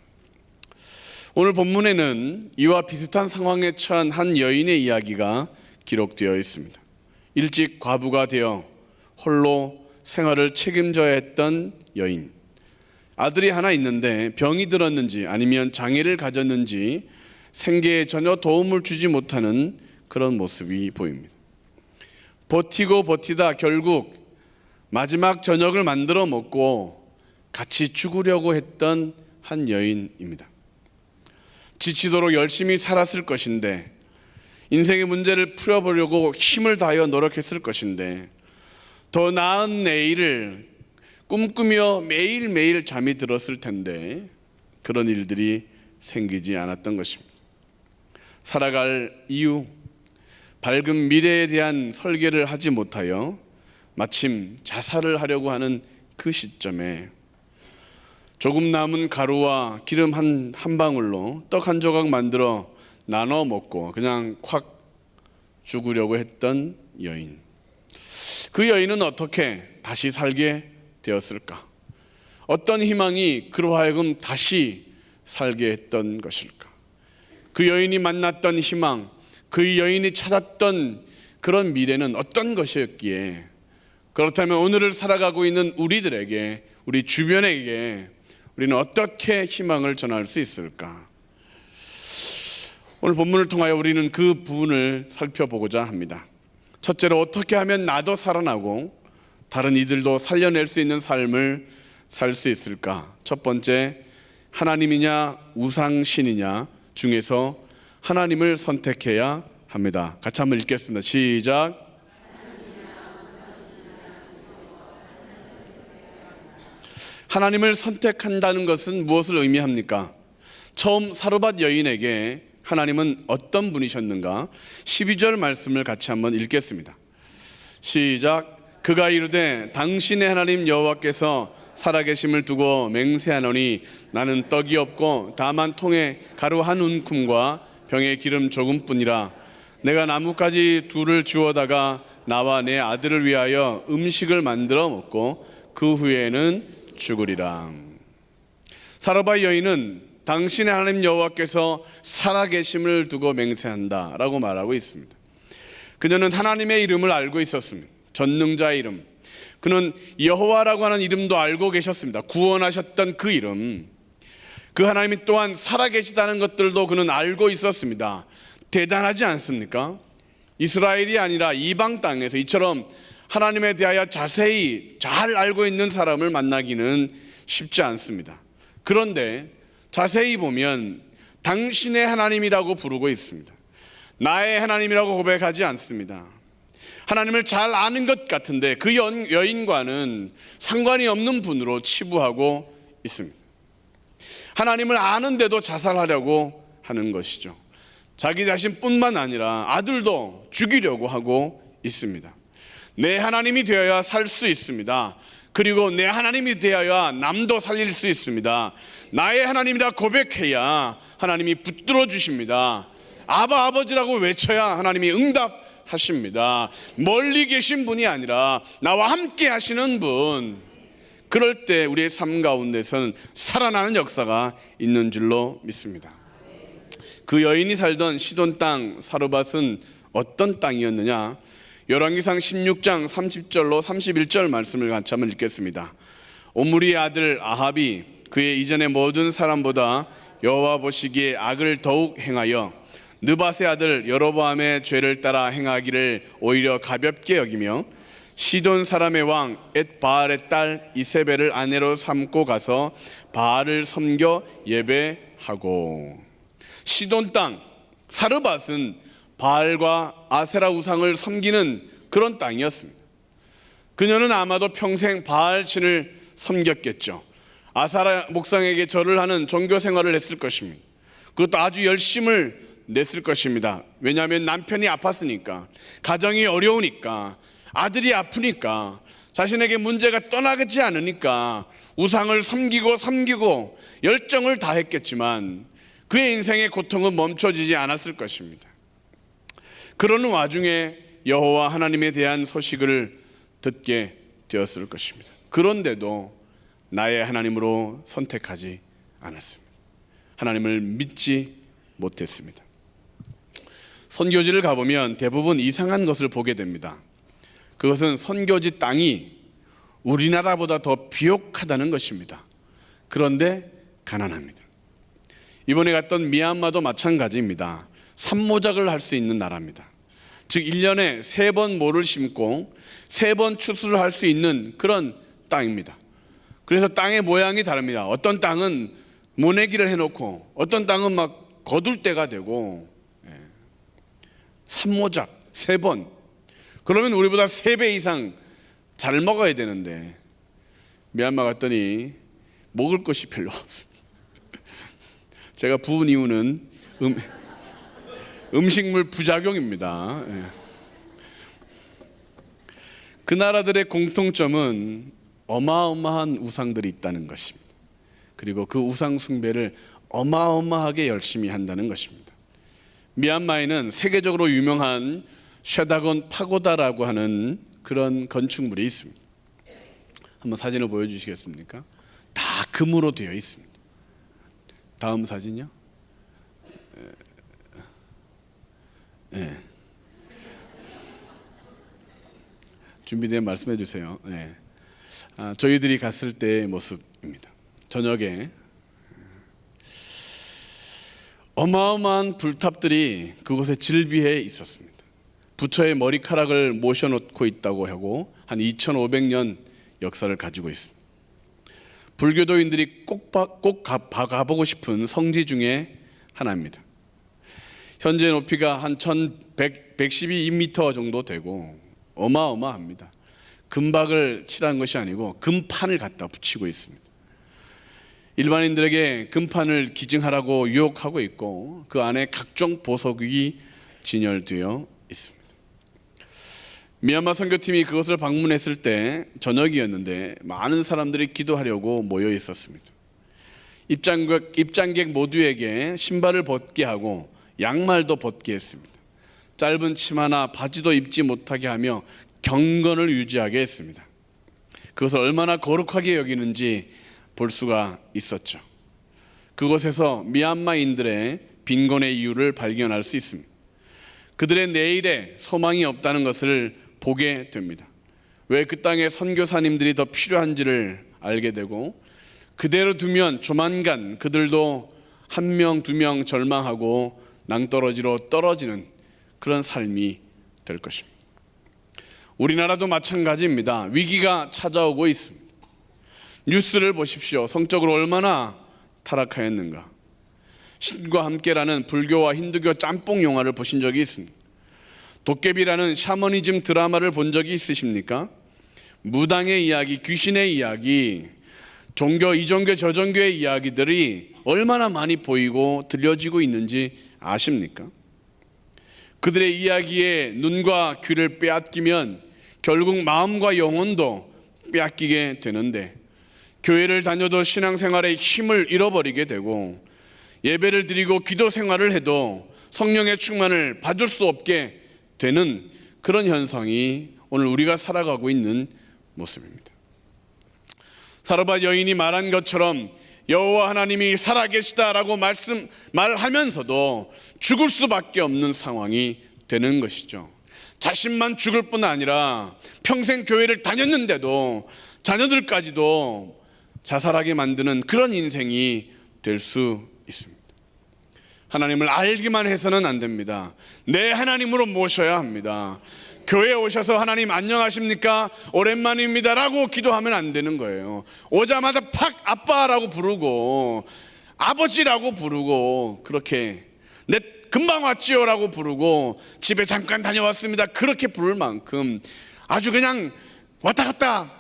오늘 본문에는 이와 비슷한 상황에 처한 한 여인의 이야기가 기록되어 있습니다. 일찍 과부가 되어 홀로 생활을 책임져야 했던 여인. 아들이 하나 있는데 병이 들었는지 아니면 장애를 가졌는지 생계에 전혀 도움을 주지 못하는 그런 모습이 보입니다. 버티고 버티다 결국 마지막 저녁을 만들어 먹고 같이 죽으려고 했던 한 여인입니다. 지치도록 열심히 살았을 것인데 인생의 문제를 풀어보려고 힘을 다하여 노력했을 것인데 더 나은 내일을 꿈꾸며 매일매일 잠이 들었을 텐데 그런 일들이 생기지 않았던 것입니다. 살아갈 이유, 밝은 미래에 대한 설계를 하지 못하여 마침 자살을 하려고 하는 그 시점에 조금 남은 가루와 기름 한 방울로 떡 한 조각 만들어 나눠 먹고 그냥 콱 죽으려고 했던 여인. 그 여인은 어떻게 다시 살게 되었을까? 어떤 희망이 그로 하여금 다시 살게 했던 것일까? 그 여인이 만났던 희망, 그 여인이 찾았던 그런 미래는 어떤 것이었기에 그렇다면 오늘을 살아가고 있는 우리들에게, 우리 주변에게 우리는 어떻게 희망을 전할 수 있을까? 오늘 본문을 통하여 우리는 그 부분을 살펴보고자 합니다. 첫째로 어떻게 하면 나도 살아나고 다른 이들도 살려낼 수 있는 삶을 살 수 있을까? 첫 번째, 하나님이냐 우상신이냐 중에서 하나님을 선택해야 합니다. 같이 한번 읽겠습니다. 시작. 하나님을 선택한다는 것은 무엇을 의미합니까? 처음 사르밧 여인에게 하나님은 어떤 분이셨는가? 12절 말씀을 같이 한번 읽겠습니다. 시작. 그가 이르되 당신의 하나님 여호와께서 살아계심을 두고 맹세하노니 나는 떡이 없고 다만 통에 가루 한 움큼과 병에 기름 조금뿐이라. 내가 나뭇가지 둘을 주워다가 나와 내 아들을 위하여 음식을 만들어 먹고 그 후에는 죽으리라. 사르밧 여인은 당신의 하나님 여호와께서 살아계심을 두고 맹세한다 라고 말하고 있습니다. 그녀는 하나님의 이름을 알고 있었습니다. 전능자의 이름. 그는 여호와라고 하는 이름도 알고 계셨습니다. 구원하셨던 그 이름. 그 하나님이 또한 살아계시다는 것들도 그는 알고 있었습니다. 대단하지 않습니까? 이스라엘이 아니라 이방 땅에서 이처럼 하나님에 대하여 자세히 잘 알고 있는 사람을 만나기는 쉽지 않습니다. 그런데 자세히 보면 당신의 하나님이라고 부르고 있습니다. 나의 하나님이라고 고백하지 않습니다. 하나님을 잘 아는 것 같은데 그 여인과는 상관이 없는 분으로 치부하고 있습니다. 하나님을 아는데도 자살하려고 하는 것이죠. 자기 자신뿐만 아니라 아들도 죽이려고 하고 있습니다. 내 하나님이 되어야 살 수 있습니다. 그리고 내 하나님이 되어야 남도 살릴 수 있습니다. 나의 하나님이라 고백해야 하나님이 붙들어 주십니다. 아바 아버지라고 외쳐야 하나님이 응답하십니다. 멀리 계신 분이 아니라 나와 함께 하시는 분. 그럴 때 우리의 삶 가운데서는 살아나는 역사가 있는 줄로 믿습니다. 그 여인이 살던 시돈 땅 사르밧은 어떤 땅이었느냐? 열왕기상 16장 30절로 31절 말씀을 같이 한번 읽겠습니다. 오므리의 아들 아합이 그의 이전의 모든 사람보다 여호와 보시기에 악을 더욱 행하여 느밧의 아들 여로보암의 죄를 따라 행하기를 오히려 가볍게 여기며 시돈 사람의 왕 엣바알의 딸 이세벨을 아내로 삼고 가서 바알을 섬겨 예배하고. 시돈 땅 사르밧은 바알과 아세라 우상을 섬기는 그런 땅이었습니다. 그녀는 아마도 평생 바알 신을 섬겼겠죠. 아세라 목상에게 절을 하는 종교 생활을 했을 것입니다. 그것도 아주 열심을 냈을 것입니다. 왜냐하면 남편이 아팠으니까, 가정이 어려우니까, 아들이 아프니까, 자신에게 문제가 떠나지 않으니까 우상을 섬기고 열정을 다했겠지만 그의 인생의 고통은 멈춰지지 않았을 것입니다. 그러는 와중에 여호와 하나님에 대한 소식을 듣게 되었을 것입니다. 그런데도 나의 하나님으로 선택하지 않았습니다. 하나님을 믿지 못했습니다. 선교지를 가보면 대부분 이상한 것을 보게 됩니다. 그것은 선교지 땅이 우리나라보다 더 비옥하다는 것입니다. 그런데 가난합니다. 이번에 갔던 미얀마도 마찬가지입니다. 산모작을 할 수 있는 나라입니다. 즉 1년에 3번 모를 심고 3번 추수를 할 수 있는 그런 땅입니다. 그래서 땅의 모양이 다릅니다. 어떤 땅은 모내기를 해놓고 어떤 땅은 막 거둘 때가 되고, 산모작 3번. 그러면 우리보다 3배 이상 잘 먹어야 되는데 미얀마 갔더니 먹을 것이 별로 없습니다. 제가 부은 이유는 음식물 부작용입니다. 그 나라들의 공통점은 어마어마한 우상들이 있다는 것입니다. 그리고 그 우상 숭배를 어마어마하게 열심히 한다는 것입니다. 미얀마에는 세계적으로 유명한 쉐다곤 파고다라고 하는 그런 건축물이 있습니다. 한번 사진을 보여주시겠습니까? 다 금으로 되어 있습니다. 다음 사진요. 네. 준비된 말씀해 주세요. 네. 저희들이 갔을 때의 모습입니다. 저녁에 어마어마한 불탑들이 그곳에 질비해 있었습니다. 부처의 머리카락을 모셔놓고 있다고 하고 한 2500년 역사를 가지고 있습니다. 불교도인들이 꼭 가보고 싶은 성지 중에 하나입니다. 현재 높이가 한 1112m 정도 되고 어마어마합니다. 금박을 칠한 것이 아니고 금판을 갖다 붙이고 있습니다. 일반인들에게 금판을 기증하라고 유혹하고 있고 그 안에 각종 보석이 진열되어 있습니다. 미얀마 선교팀이 그것을 방문했을 때 저녁이었는데 많은 사람들이 기도하려고 모여 있었습니다. 입장객 모두에게 신발을 벗게 하고 양말도 벗게 했습니다. 짧은 치마나 바지도 입지 못하게 하며 경건을 유지하게 했습니다. 그것을 얼마나 거룩하게 여기는지 볼 수가 있었죠. 그곳에서 미얀마인들의 빈곤의 이유를 발견할 수 있습니다. 그들의 내일에 소망이 없다는 것을 보게 됩니다. 왜 그 땅에 선교사님들이 더 필요한지를 알게 되고 그대로 두면 조만간 그들도 1명, 2명 절망하고 낭떠러지로 떨어지는 그런 삶이 될 것입니다. 우리나라도 마찬가지입니다. 위기가 찾아오고 있습니다. 뉴스를 보십시오. 성적으로 얼마나 타락하였는가. 신과 함께라는 불교와 힌두교 짬뽕 영화를 보신 적이 있습니다. 도깨비라는 샤머니즘 드라마를 본 적이 있으십니까? 무당의 이야기, 귀신의 이야기, 종교, 이 종교, 저 종교의 이야기들이 얼마나 많이 보이고 들려지고 있는지 아십니까? 그들의 이야기에 눈과 귀를 빼앗기면 결국 마음과 영혼도 빼앗기게 되는데 교회를 다녀도 신앙생활의 힘을 잃어버리게 되고 예배를 드리고 기도 생활을 해도 성령의 충만을 받을 수 없게 되는 그런 현상이 오늘 우리가 살아가고 있는 모습입니다. 사르밧 여인이 말한 것처럼 여호와 하나님이 살아계시다라고 말하면서도 죽을 수밖에 없는 상황이 되는 것이죠. 자신만 죽을 뿐 아니라 평생 교회를 다녔는데도 자녀들까지도 자살하게 만드는 그런 인생이 될 수 있습니다. 하나님을 알기만 해서는 안 됩니다. 내 하나님으로 모셔야 합니다. 교회에 오셔서 하나님 안녕하십니까? 오랜만입니다 라고 기도하면 안 되는 거예요. 오자마자 팍 아빠라고 부르고 아버지라고 부르고 그렇게 내 금방 왔지요 라고 부르고 집에 잠깐 다녀왔습니다 그렇게 부를 만큼 아주 그냥 왔다 갔다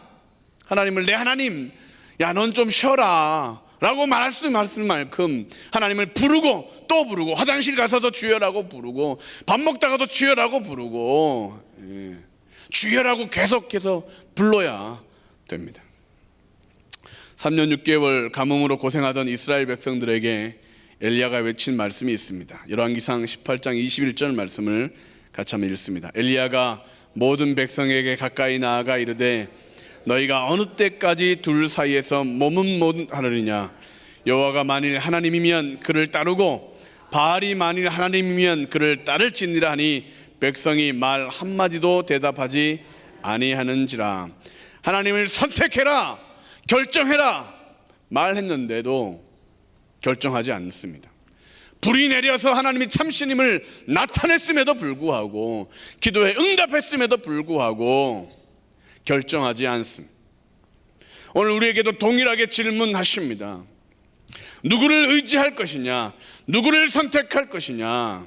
하나님을 내 하나님 야 넌 좀 쉬어라 라고 말할 수 있을 만큼 하나님을 부르고 또 부르고 화장실 가서도 주여라고 부르고 밥 먹다가도 주여라고 부르고 주여라고 계속해서 불러야 됩니다. 3년 6개월 가뭄으로 고생하던 이스라엘 백성들에게 엘리야가 외친 말씀이 있습니다. 열왕기상 18장 21절 말씀을 같이 한번 읽습니다. 엘리야가 모든 백성에게 가까이 나아가 이르되 너희가 어느 때까지 둘 사이에서 몸은 하느냐 여호와가 만일 하나님이면 그를 따르고 바알이 만일 하나님이면 그를 따를지니라 하니 백성이 말 한마디도 대답하지 아니하는지라. 하나님을 선택해라 결정해라 말했는데도 결정하지 않습니다. 불이 내려서 하나님이 참신임을 나타냈음에도 불구하고 기도에 응답했음에도 불구하고 결정하지 않습니다. 오늘 우리에게도 동일하게 질문하십니다. 누구를 의지할 것이냐? 누구를 선택할 것이냐?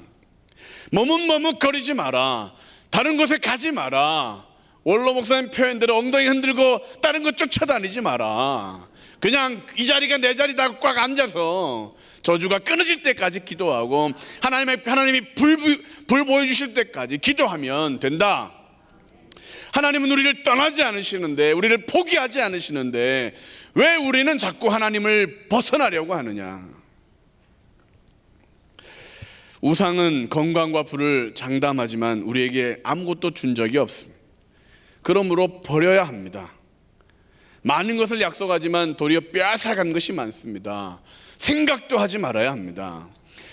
머뭇머뭇거리지 마라. 다른 곳에 가지 마라. 원로 목사님 표현대로 엉덩이 흔들고 다른 거 쫓아다니지 마라. 그냥 이 자리가 내 자리다 꽉 앉아서 저주가 끊어질 때까지 기도하고 하나님이 불 보여주실 때까지 기도하면 된다. 하나님은 우리를 떠나지 않으시는데 우리를 포기하지 않으시는데 왜 우리는 자꾸 하나님을 벗어나려고 하느냐? 우상은 건강과 부를 장담하지만 우리에게 아무것도 준 적이 없습니다. 그러므로 버려야 합니다. 많은 것을 약속하지만 도리어 빼앗아간 것이 많습니다. 생각도 하지 말아야 합니다.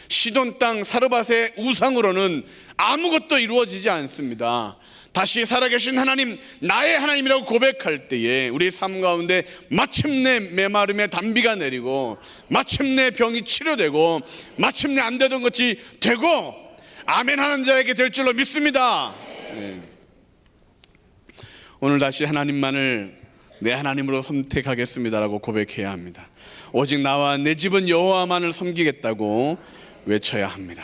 시돈 땅 사르밧의 우상으로는 아무것도 이루어지지 않습니다. 다시 살아계신 하나님, 나의 하나님이라고 고백할 때에 우리 삶 가운데 마침내 메마름의 단비가 내리고 마침내 병이 치료되고 마침내 안 되던 것이 되고 아멘 하는 자에게 될 줄로 믿습니다. 네. 오늘 다시 하나님만을 내 하나님으로 선택하겠습니다라고 고백해야 합니다. 오직 나와 내 집은 여호와만을 섬기겠다고 외쳐야 합니다.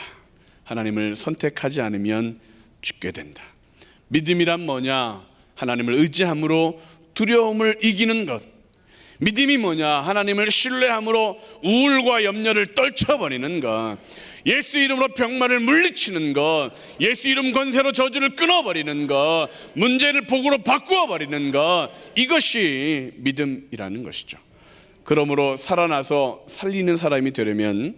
하나님을 선택하지 않으면 죽게 된다. 믿음이란 뭐냐? 하나님을 의지함으로 두려움을 이기는 것. 믿음이 뭐냐? 하나님을 신뢰함으로 우울과 염려를 떨쳐버리는 것. 예수 이름으로 병마를 물리치는 것, 예수 이름 권세로 저주를 끊어버리는 것, 문제를 복으로 바꾸어버리는 것, 이것이 믿음이라는 것이죠. 그러므로 살아나서 살리는 사람이 되려면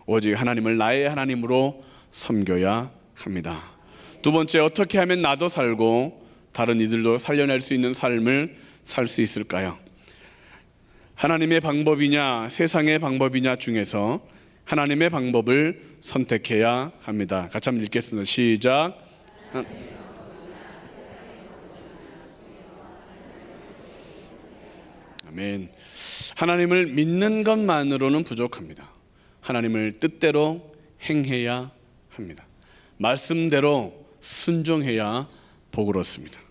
오직 하나님을 나의 하나님으로 섬겨야 합니다. 두 번째, 어떻게 하면 나도 살고 다른 이들도 살려낼 수 있는 삶을 살 수 있을까요? 하나님의 방법이냐 세상의 방법이냐 중에서 하나님의 방법을 선택해야 합니다. 같이 한번 읽겠습니다. 시작. 아멘. 하나님을 믿는 것만으로는 부족합니다. 하나님을 뜻대로 행해야 합니다. 말씀대로 순종해야 복을 얻습니다.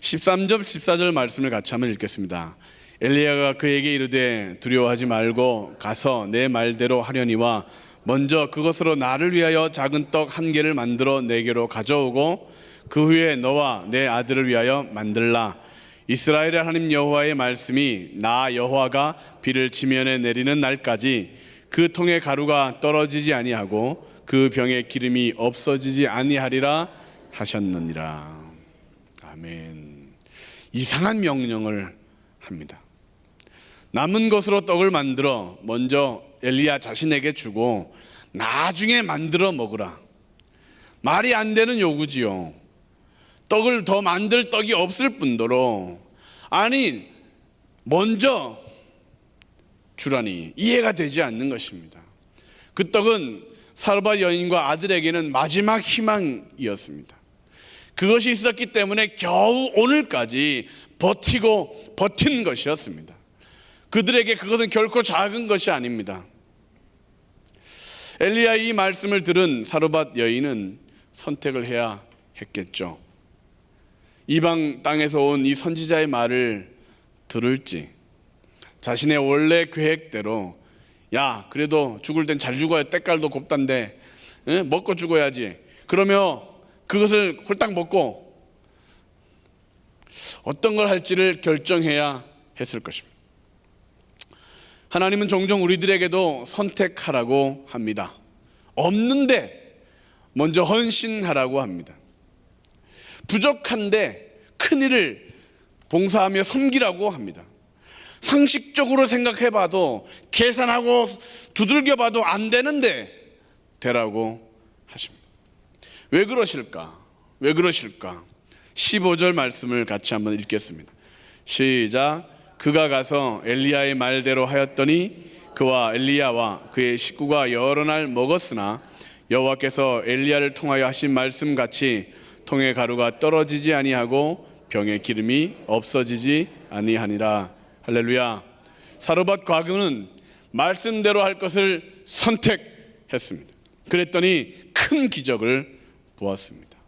13절 14절 말씀을 같이 한번 읽겠습니다. 엘리야가 그에게 이르되 두려워하지 말고 가서 내 말대로 하려니와 먼저 그것으로 나를 위하여 작은 떡 한 개를 만들어 내게로 가져오고 그 후에 너와 내 아들을 위하여 만들라. 이스라엘의 하나님 여호와의 말씀이 나 여호와가 비를 지면에 내리는 날까지 그 통의 가루가 떨어지지 아니하고 그 병의 기름이 없어지지 아니하리라 하셨느니라. 아멘. 이상한 명령을 합니다. 남은 것으로 떡을 만들어 먼저 엘리야 자신에게 주고 나중에 만들어 먹으라. 말이 안 되는 요구지요. 떡을 더 만들 떡이 없을 뿐더러 아니 먼저 주라니 이해가 되지 않는 것입니다. 그 떡은 사르밧 여인과 아들에게는 마지막 희망이었습니다. 그것이 있었기 때문에 겨우 오늘까지 버틴 것이었습니다. 그들에게 그것은 결코 작은 것이 아닙니다. 엘리야의 이 말씀을 들은 사르밧 여인은 선택을 해야 했겠죠. 이방 땅에서 온 이 선지자의 말을 들을지 자신의 원래 계획대로 야 그래도 죽을 땐 잘 죽어야 때깔도 곱단데 먹고 죽어야지 그러며 그것을 홀딱 먹고 어떤 걸 할지를 결정해야 했을 것입니다. 하나님은 종종 우리들에게도 선택하라고 합니다. 없는데 먼저 헌신하라고 합니다. 부족한데 큰일을 봉사하며 섬기라고 합니다. 상식적으로 생각해봐도 계산하고 두들겨봐도 안 되는데 되라고 하십니다. 왜 그러실까? 왜 그러실까? 15절 말씀을 같이 한번 읽겠습니다. 시작. 그가 가서 엘리야의 말대로 하였더니 그와 엘리야와 그의 식구가 여러 날 먹었으나 여호와께서 엘리야를 통하여 하신 말씀같이 통의 가루가 떨어지지 아니하고 병의 기름이 없어지지 아니하니라. 할렐루야. 사르밧 과부는 말씀대로 할 것을 선택했습니다. 그랬더니 큰 기적을 보았습니다.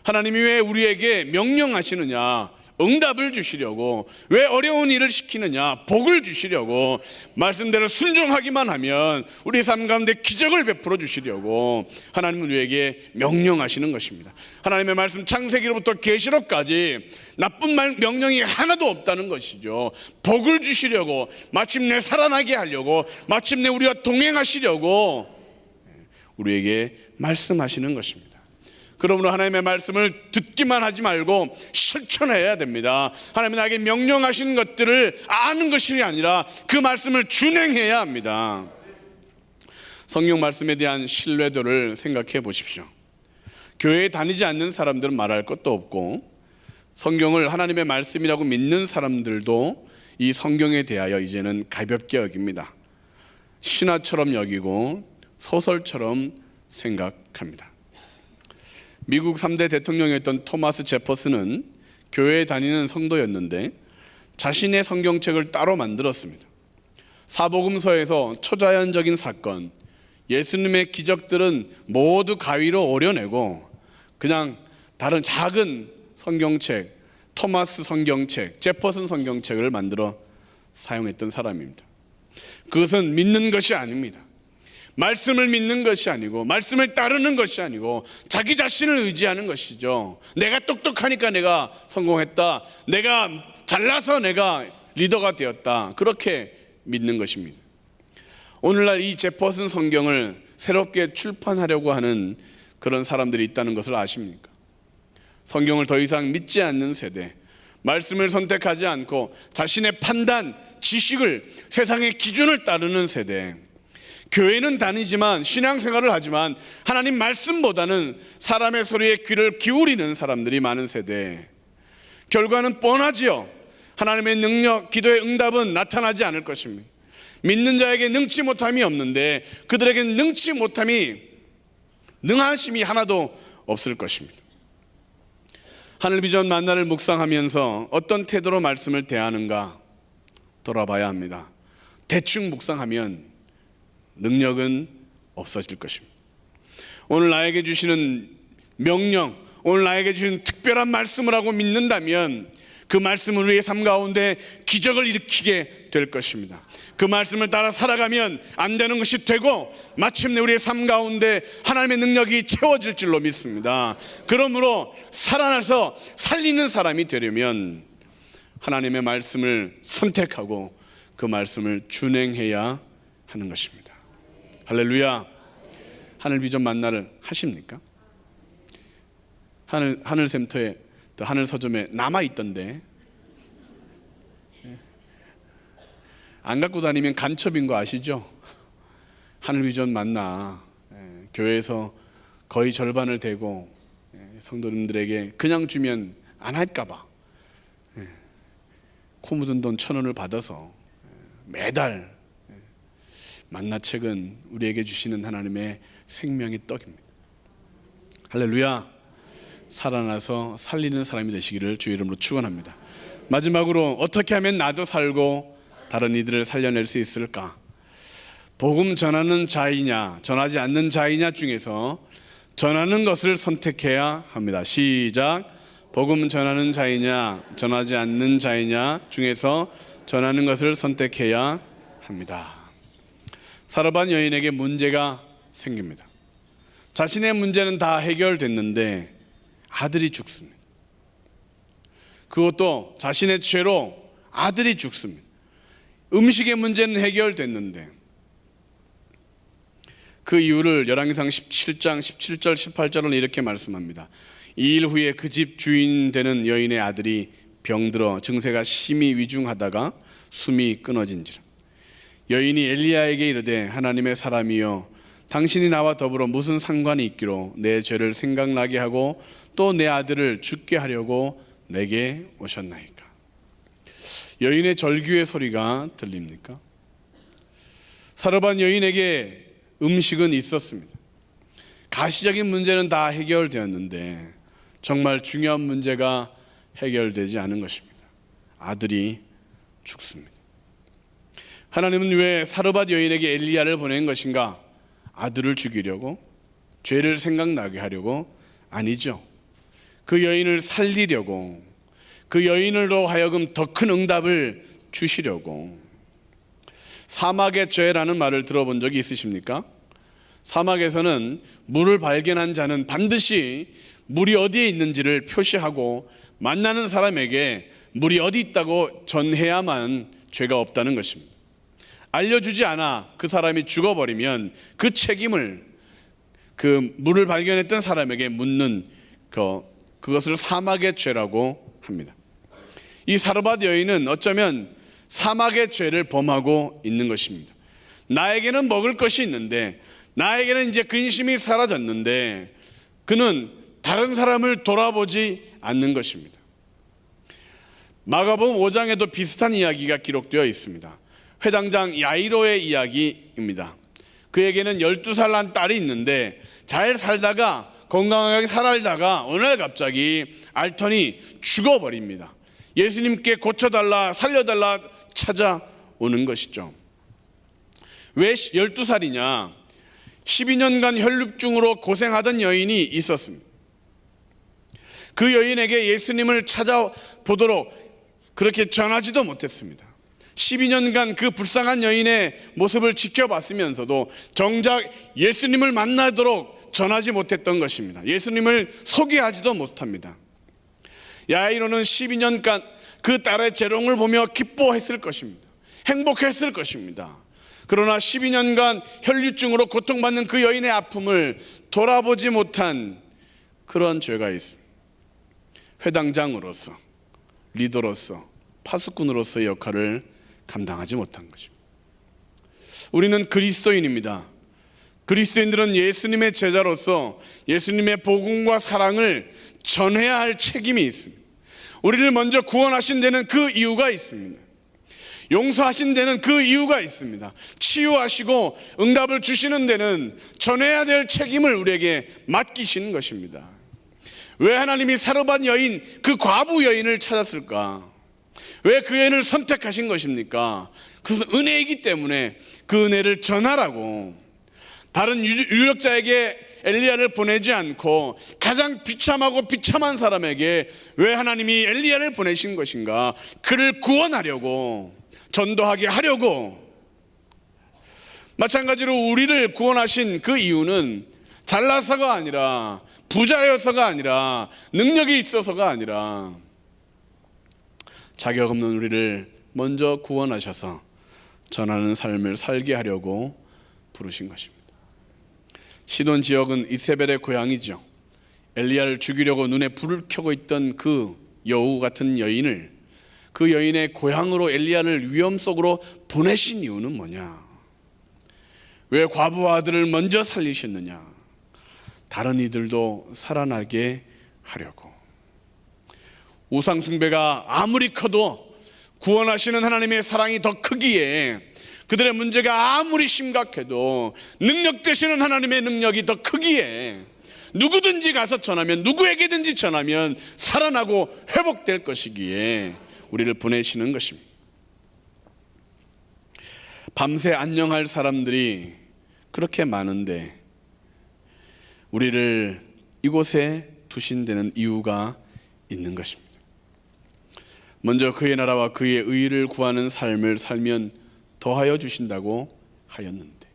하나님이 왜 우리에게 명령하시느냐? 응답을 주시려고. 왜 어려운 일을 시키느냐? 복을 주시려고. 말씀대로 순종하기만 하면 우리 삶 가운데 기적을 베풀어 주시려고 하나님은 우리에게 명령하시는 것입니다. 하나님의 말씀 창세기로부터 계시록까지 나쁜 명령이 하나도 없다는 것이죠. 복을 주시려고, 마침내 살아나게 하려고, 마침내 우리와 동행하시려고 우리에게 말씀하시는 것입니다. 그러므로 하나님의 말씀을 듣기만 하지 말고 실천해야 됩니다. 하나님이 나에게 명령하신 것들을 아는 것이 아니라 그 말씀을 준행해야 합니다. 성경 말씀에 대한 신뢰도를 생각해 보십시오. 교회에 다니지 않는 사람들은 말할 것도 없고 성경을 하나님의 말씀이라고 믿는 사람들도 이 성경에 대하여 이제는 가볍게 여깁니다. 신화처럼 여기고 소설처럼 생각합니다. 미국 3대 대통령이었던 토마스 제퍼슨은 교회에 다니는 성도였는데 자신의 성경책을 따로 만들었습니다. 사복음서에서 초자연적인 사건, 예수님의 기적들은 모두 가위로 오려내고 그냥 다른 작은 성경책 토마스 성경책, 제퍼슨 성경책을 만들어 사용했던 사람입니다. 그것은 믿는 것이 아닙니다. 말씀을 믿는 것이 아니고 말씀을 따르는 것이 아니고 자기 자신을 의지하는 것이죠. 내가 똑똑하니까 내가 성공했다. 내가 잘나서 내가 리더가 되었다. 그렇게 믿는 것입니다. 오늘날 이 제퍼슨 성경을 새롭게 출판하려고 하는 그런 사람들이 있다는 것을 아십니까? 성경을 더 이상 믿지 않는 세대, 말씀을 선택하지 않고 자신의 판단, 지식을, 세상의 기준을 따르는 세대, 교회는 다니지만 신앙생활을 하지만 하나님 말씀보다는 사람의 소리에 귀를 기울이는 사람들이 많은 세대. 결과는 뻔하지요. 하나님의 능력, 기도의 응답은 나타나지 않을 것입니다. 믿는 자에게 능치 못함이 없는데 그들에게는 능하심이 하나도 없을 것입니다. 하늘 비전 만나를 묵상하면서 어떤 태도로 말씀을 대하는가 돌아봐야 합니다. 대충 묵상하면 능력은 없어질 것입니다. 오늘 나에게 주시는 명령, 오늘 나에게 주시는 특별한 말씀을 하고 믿는다면 그 말씀을 우리의 삶 가운데 기적을 일으키게 될 것입니다. 그 말씀을 따라 살아가면 안 되는 것이 되고 마침내 우리의 삶 가운데 하나님의 능력이 채워질 줄로 믿습니다. 그러므로 살아나서 살리는 사람이 되려면 하나님의 말씀을 선택하고 그 말씀을 준행해야 하는 것입니다. 할렐루야. 하늘 비전 만나를 하십니까? 하늘센터에 또 하늘 서점에 남아 있던데 안 갖고 다니면 간첩인 거 아시죠? 하늘 비전 만나 교회에서 거의 절반을 대고 성도님들에게 그냥 주면 안 할까봐 코 묻은 돈 1,000원을 받아서 매달 만나책은 우리에게 주시는 하나님의 생명의 떡입니다. 할렐루야. 살아나서 살리는 사람이 되시기를 주의 이름으로 축원합니다. 마지막으로 어떻게 하면 나도 살고 다른 이들을 살려낼 수 있을까? 복음 전하는 자이냐 전하지 않는 자이냐 중에서 전하는 것을 선택해야 합니다. 시작. 복음 전하는 자이냐 전하지 않는 자이냐 중에서 전하는 것을 선택해야 합니다. 사르밧 여인에게 문제가 생깁니다. 자신의 문제는 다 해결됐는데 아들이 죽습니다. 그것도 자신의 죄로 아들이 죽습니다. 음식의 문제는 해결됐는데 그 이유를 열왕기상 17장 17절 18절은 이렇게 말씀합니다. 2일 후에 그 집 주인 되는 여인의 아들이 병들어 증세가 심히 위중하다가 숨이 끊어진지라. 여인이 엘리야에게 이르되 하나님의 사람이여 당신이 나와 더불어 무슨 상관이 있기로 내 죄를 생각나게 하고 또 내 아들을 죽게 하려고 내게 오셨나이까. 여인의 절규의 소리가 들립니까? 사르밧 여인에게 음식은 있었습니다. 가시적인 문제는 다 해결되었는데 정말 중요한 문제가 해결되지 않은 것입니다. 아들이 죽습니다. 하나님은 왜 사르밧 여인에게 엘리야를 보낸 것인가? 아들을 죽이려고? 죄를 생각나게 하려고? 아니죠. 그 여인을 살리려고, 그 여인으로 하여금 더 큰 응답을 주시려고. 사막의 죄라는 말을 들어본 적이 있으십니까? 사막에서는 물을 발견한 자는 반드시 물이 어디에 있는지를 표시하고 만나는 사람에게 물이 어디 있다고 전해야만 죄가 없다는 것입니다. 알려주지 않아 그 사람이 죽어버리면 그 책임을 그 물을 발견했던 사람에게 묻는 그것을 사막의 죄라고 합니다. 이 사르밧 여인은 어쩌면 사막의 죄를 범하고 있는 것입니다. 나에게는 먹을 것이 있는데, 나에게는 이제 근심이 사라졌는데 그는 다른 사람을 돌아보지 않는 것입니다. 마가복음 5장에도 비슷한 이야기가 기록되어 있습니다. 회당장 야이로의 이야기입니다. 그에게는 12살 난 딸이 있는데 잘 살다가 건강하게 살다가 어느 날 갑자기 앓더니 죽어버립니다. 예수님께 고쳐달라 살려달라 찾아오는 것이죠. 왜 12살이냐? 12년간 혈류증으로 고생하던 여인이 있었습니다. 그 여인에게 예수님을 찾아보도록 그렇게 전하지도 못했습니다. 12년간 그 불쌍한 여인의 모습을 지켜봤으면서도 정작 예수님을 만나도록 전하지 못했던 것입니다. 예수님을 소개하지도 못합니다. 야이로는 12년간 그 딸의 재롱을 보며 기뻐했을 것입니다. 행복했을 것입니다. 그러나 12년간 혈류증으로 고통받는 그 여인의 아픔을 돌아보지 못한 그런 죄가 있습니다. 회당장으로서, 리더로서, 파수꾼으로서의 역할을 감당하지 못한 것입니다. 우리는 그리스도인입니다. 그리스도인들은 예수님의 제자로서 예수님의 복음과 사랑을 전해야 할 책임이 있습니다. 우리를 먼저 구원하신 데는 그 이유가 있습니다. 용서하신 데는 그 이유가 있습니다. 치유하시고 응답을 주시는 데는 전해야 될 책임을 우리에게 맡기시는 것입니다. 왜 하나님이 사르밧 여인, 그 과부 여인을 찾았을까? 왜 그 여인을 선택하신 것입니까? 그것은 은혜이기 때문에 그 은혜를 전하라고. 다른 유력자에게 엘리야를 보내지 않고 가장 비참하고 비참한 사람에게 왜 하나님이 엘리야를 보내신 것인가? 그를 구원하려고, 전도하게 하려고. 마찬가지로 우리를 구원하신 그 이유는 잘나서가 아니라, 부자여서가 아니라, 능력이 있어서가 아니라 자격 없는 우리를 먼저 구원하셔서 전하는 삶을 살게 하려고 부르신 것입니다. 시돈 지역은 이세벨의 고향이죠. 엘리야를 죽이려고 눈에 불을 켜고 있던 그 여우 같은 여인을, 그 여인의 고향으로 엘리야를 위험 속으로 보내신 이유는 뭐냐? 왜 과부 아들을 먼저 살리셨느냐? 다른 이들도 살아나게 하려고. 우상 숭배가 아무리 커도 구원하시는 하나님의 사랑이 더 크기에, 그들의 문제가 아무리 심각해도 능력 되시는 하나님의 능력이 더 크기에 누구든지 가서 전하면, 누구에게든지 전하면 살아나고 회복될 것이기에 우리를 보내시는 것입니다. 밤새 안녕할 사람들이 그렇게 많은데 우리를 이곳에 두신 데는 이유가 있는 것입니다. 먼저 그의 나라와 그의 의를 구하는 삶을 살면 더하여 주신다고 하였는데,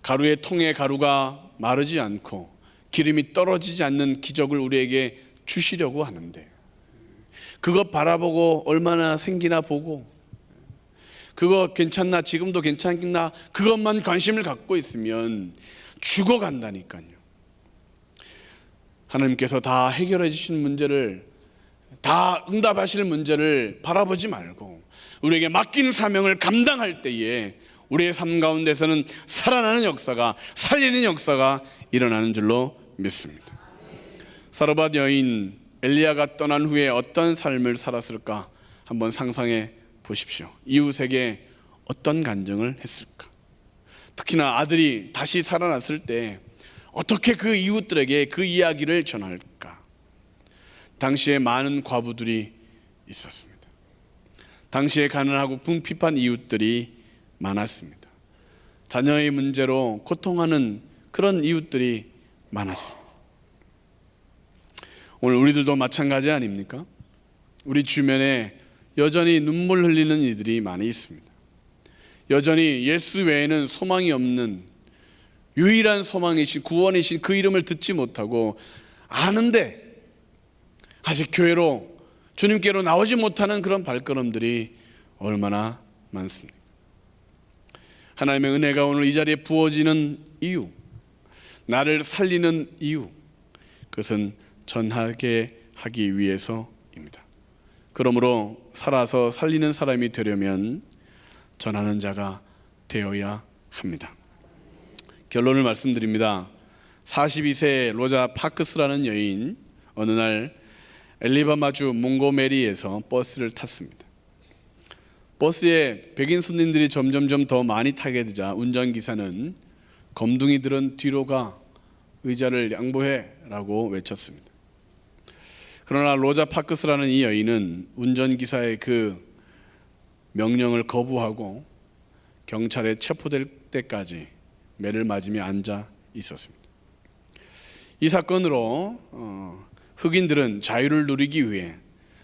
가루의 통에 가루가 마르지 않고 기름이 떨어지지 않는 기적을 우리에게 주시려고 하는데, 그거 바라보고 얼마나 생기나 보고, 그거 괜찮나, 지금도 괜찮나, 그것만 관심을 갖고 있으면 죽어간다니까요. 하나님께서 다 해결해 주신 문제를, 다 응답하실 문제를 바라보지 말고 우리에게 맡긴 사명을 감당할 때에 우리의 삶 가운데서는 살아나는 역사가, 살리는 역사가 일어나는 줄로 믿습니다. 사르밧 여인 엘리야가 떠난 후에 어떤 삶을 살았을까 한번 상상해 보십시오. 이웃에게 어떤 간증을 했을까? 특히나 아들이 다시 살아났을 때 어떻게 그 이웃들에게 그 이야기를 전할까? 당시에 많은 과부들이 있었습니다. 당시에 가난하고 궁핍한 이웃들이 많았습니다. 자녀의 문제로 고통하는 그런 이웃들이 많았습니다. 오늘 우리들도 마찬가지 아닙니까? 우리 주변에 여전히 눈물 흘리는 이들이 많이 있습니다. 여전히 예수 외에는 소망이 없는 유일한 소망이신, 구원이신 그 이름을 듣지 못하고 아는데 아직 교회로, 주님께로 나오지 못하는 그런 발걸음들이 얼마나 많습니까? 하나님의 은혜가 오늘 이 자리에 부어지는 이유, 나를 살리는 이유, 그것은 전하게 하기 위해서입니다. 그러므로 살아서 살리는 사람이 되려면 전하는 자가 되어야 합니다. 결론을 말씀드립니다. 42세 로자 파크스라는 여인, 어느 날 엘리바마주 몽고메리에서 버스를 탔습니다. 버스에 백인 손님들이 점점점 더 많이 타게 되자 운전기사는 검둥이들은 뒤로 가, 의자를 양보해 라고 외쳤습니다. 그러나 로자 파크스라는 이 여인은 운전기사의 그 명령을 거부하고 경찰에 체포될 때까지 매를 맞으며 앉아 있었습니다. 이 사건으로 흑인들은 자유를 누리기 위해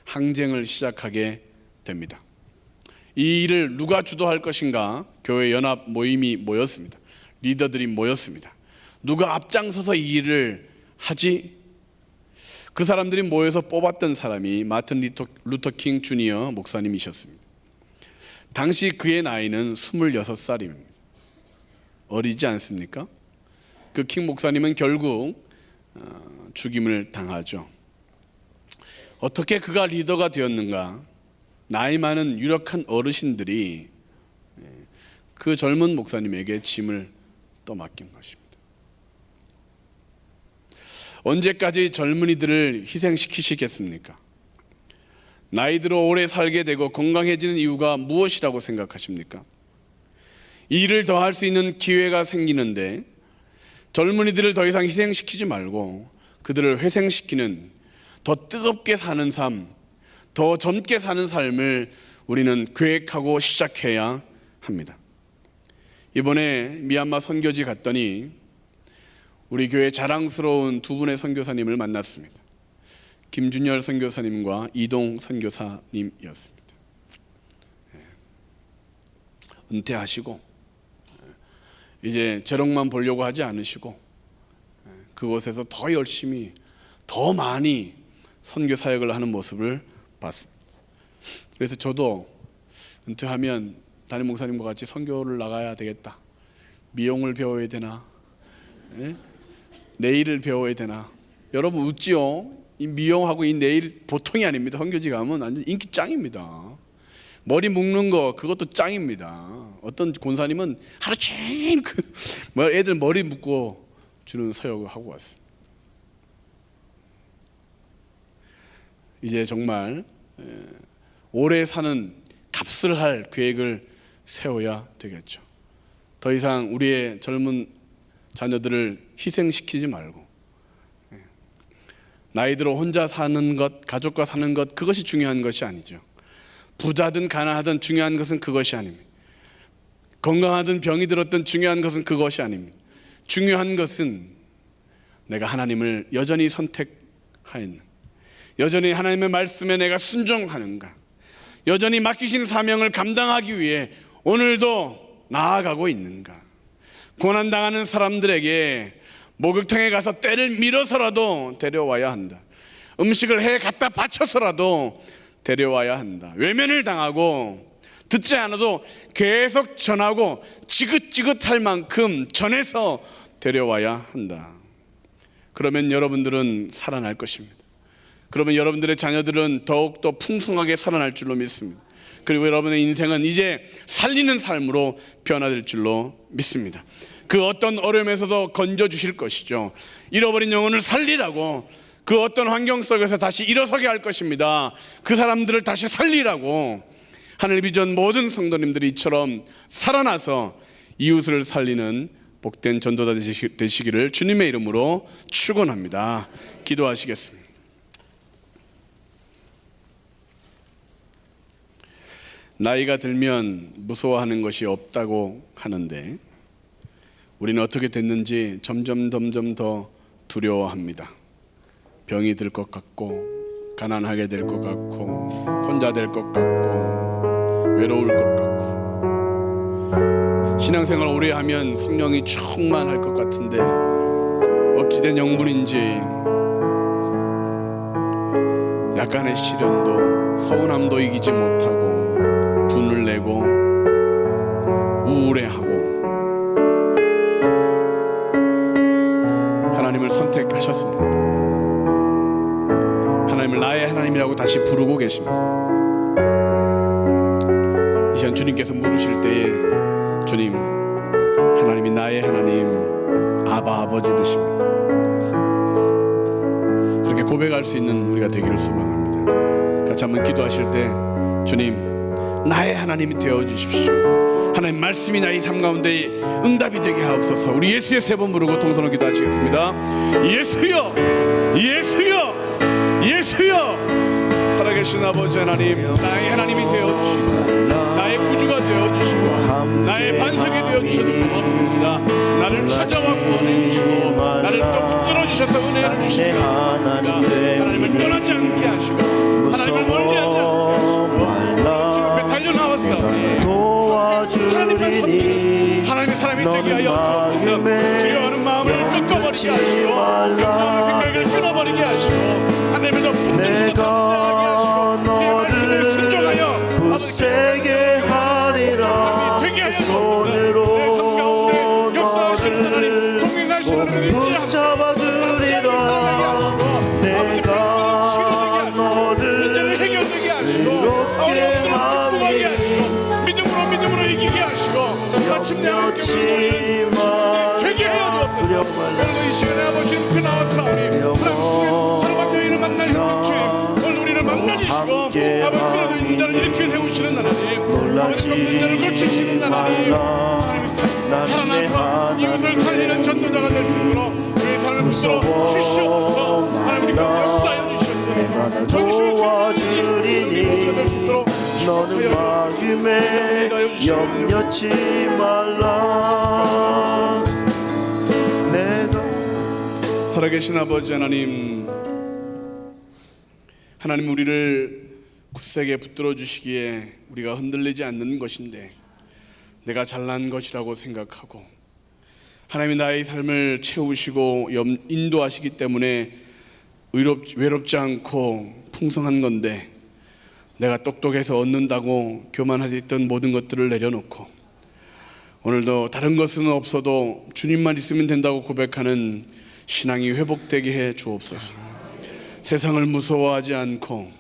항쟁을 시작하게 됩니다. 이 일을 누가 주도할 것인가? 교회 연합 모임이 모였습니다. 리더들이 모였습니다. 누가 앞장서서 이 일을 하지? 그 사람들이 모여서 뽑았던 사람이 마틴 루터 킹 주니어 목사님이셨습니다. 당시 그의 나이는 26살입니다. 어리지 않습니까? 그 킹 목사님은 결국 죽임을 당하죠. 어떻게 그가 리더가 되었는가? 나이 많은 유력한 어르신들이 그 젊은 목사님에게 짐을 떠맡긴 것입니다. 언제까지 젊은이들을 희생시키시겠습니까? 나이 들어 오래 살게 되고 건강해지는 이유가 무엇이라고 생각하십니까? 이 일을 더 할 수 있는 기회가 생기는데 젊은이들을 더 이상 희생시키지 말고 그들을 회생시키는 더 뜨겁게 사는 삶, 더 젊게 사는 삶을 우리는 계획하고 시작해야 합니다. 이번에 미얀마 선교지 갔더니 우리 교회 자랑스러운 두 분의 선교사님을 만났습니다. 김준열 선교사님과 이동 선교사님이었습니다. 은퇴하시고 이제 재롱만 보려고 하지 않으시고 그곳에서 더 열심히 더 많이 선교 사역을 하는 모습을 봤습니다. 그래서 저도 은퇴하면 담임 목사님과 같이 선교를 나가야 되겠다. 미용을 배워야 되나? 네일을 배워야 되나? 여러분 웃지요? 이 미용하고 이 네일 보통이 아닙니다. 선교지 가면 완전 인기 짱입니다. 머리 묶는 거 그것도 짱입니다. 어떤 권사님은 하루 종일 애들 머리 묶고 주는 사역을 하고 왔습니다. 이제 정말 오래 사는 값을 할 계획을 세워야 되겠죠. 더 이상 우리의 젊은 자녀들을 희생시키지 말고 나이 들어 혼자 사는 것, 가족과 사는 것 그것이 중요한 것이 아니죠. 부자든 가난하든 중요한 것은 그것이 아닙니다. 건강하든 병이 들었든 중요한 것은 그것이 아닙니다. 중요한 것은 내가 하나님을 여전히 선택하였는가, 여전히 하나님의 말씀에 내가 순종하는가, 여전히 맡기신 사명을 감당하기 위해 오늘도 나아가고 있는가. 고난당하는 사람들에게 목욕탕에 가서 때를 밀어서라도 데려와야 한다. 음식을 해 갖다 바쳐서라도 데려와야 한다. 외면을 당하고 듣지 않아도 계속 전하고 지긋지긋할 만큼 전해서 데려와야 한다. 그러면 여러분들은 살아날 것입니다. 그러면 여러분들의 자녀들은 더욱더 풍성하게 살아날 줄로 믿습니다. 그리고 여러분의 인생은 이제 살리는 삶으로 변화될 줄로 믿습니다. 그 어떤 어려움에서도 건져주실 것이죠. 잃어버린 영혼을 살리라고, 그 어떤 환경 속에서 다시 일어서게 할 것입니다. 그 사람들을 다시 살리라고 하늘 비전 모든 성도님들이 이처럼 살아나서 이웃을 살리는 복된 전도자 되시기를 주님의 이름으로 축원합니다. 기도하시겠습니다. 나이가 들면 무서워하는 것이 없다고 하는데 우리는 어떻게 됐는지 점점 더 두려워합니다. 병이 들 것 같고, 가난하게 될 것 같고, 혼자 될 것 같고, 외로울 것 같고. 신앙생활 오래 하면 성령이 충만할 것 같은데 어찌된 영분인지 약간의 시련도 서운함도 이기지 못하고 분을 내고 우울해하고. 하나님을 선택하셨습니다. 하나님을 나의 하나님이라고 다시 부르고 계십니다. 이 시간 주님께서 물으실 때에 주님, 하나님이 나의 하나님, 아바 아버지 되십니다. 그렇게 고백할 수 있는 우리가 되기를 소망합니다. 같이 한번 기도하실 때 주님, 나의 하나님이 되어주십시오. 하나님 말씀이 나의 삶 가운데 응답이 되게 하옵소서. 우리 예수의 세 번 부르고 동선으로 기도하시겠습니다. 예수여, 예수여, 예수여. 살아계신 아버지 하나님, 나의 하나님이 되어주시고 나의 구주가 되어주시고 나의 반석이 되어주셔서 고맙습니다. 나를 찾아와 구원해 주시고 나를 또 붙들어 주셔서 은혜를 주시고 되게 하여 주옵소서. 두려워하는 마음을 꺾어버리게 하시고 염려하는 생각을 끊어버리게 하시고 하나님을 더 붙들고 더 담대하게 하시고 주의 말씀에 순종하여 굳세게 하리라 되게 하여 손으로 주옵소서. 내 삶 가운데 역사하시는 하나님 동행하시는 하나님 붙잡아 주리라 내가 너를 해결되게 하시고 어려움들을 극복하게 하시고 믿음으로 이기게 하시고 마침내 하나님께서 되게 하여 주옵소서. 오늘도 이 시간에 아버지 그 나왔사오니 하나님의 사랑한 여인을 만날 주님 오늘 우리를 만나주시고 아버지의 인자를 일으켜 세우시는 하나님 아버지 없는 자를 고치시는 하나님 살아나서 이웃을 살리는 전도자가 될 수 있도록 우리의 삶을 붙들어 주시옵소서. 하나님 우리 가운데 역사하여 주시옵소서. 도와주리니 너는 마음에 염려치 말라 내가 살아계신 아버지 하나님, 하나님 우리를 굳세게 붙들어 주시기에 우리가 흔들리지 않는 것인데 내가 잘난 것이라고 생각하고 하나님이 나의 삶을 채우시고 인도하시기 때문에 외롭지 않고 풍성한 건데 내가 똑똑해서 얻는다고 교만하였던 모든 것들을 내려놓고 오늘도 다른 것은 없어도 주님만 있으면 된다고 고백하는 신앙이 회복되게 해 주옵소서. 세상을 무서워하지 않고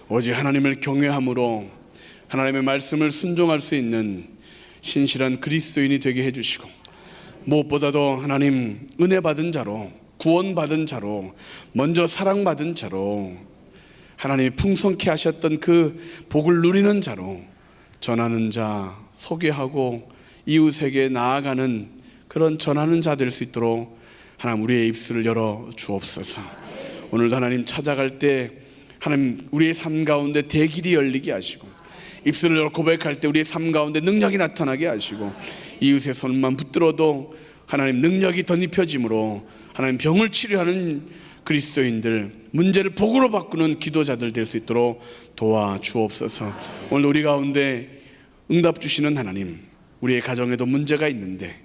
오직 하나님을 경외함으로 하나님의 말씀을 순종할 수 있는 신실한 그리스도인이 되게 해주시고 무엇보다도 하나님 은혜 받은 자로 구원받은 자로 먼저 사랑받은 자로 하나님이 풍성케 하셨던 그 복을 누리는 자로 전하는 자, 소개하고 이웃에게 나아가는 그런 전하는 자 될 수 있도록 하나님 우리의 입술을 열어 주옵소서. 오늘도 하나님 찾아갈 때 하나님 우리의 삶 가운데 대길이 열리게 하시고 입술을 열어 고백할 때 우리의 삶 가운데 능력이 나타나게 하시고 이웃의 손만 붙들어도 하나님 능력이 덧입혀짐으로 하나님 병을 치료하는 그리스도인들, 문제를 복으로 바꾸는 기도자들 될 수 있도록 도와주옵소서. 오늘 우리 가운데 응답 주시는 하나님, 우리의 가정에도 문제가 있는데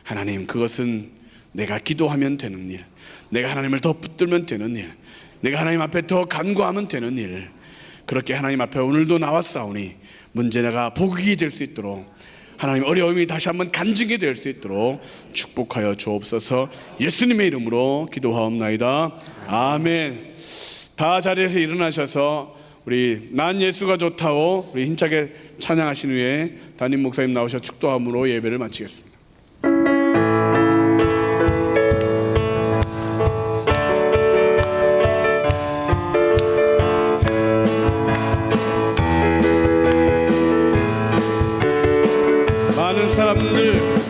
하나님 그것은 내가 기도하면 되는 일, 내가 하나님을 더 붙들면 되는 일, 내가 하나님 앞에 더 간구하면 되는 일, 그렇게 하나님 앞에 오늘도 나왔사오니 문제가 복이 될 수 있도록 하나님 어려움이 다시 한번 간증이 될 수 있도록 축복하여 주옵소서. 예수님의 이름으로 기도하옵나이다. 아멘. 다 자리에서 일어나셔서 우리 난 예수가 좋다고 우리 힘차게 찬양하신 후에 담임 목사님 나오셔 축도함으로 예배를 마치겠습니다.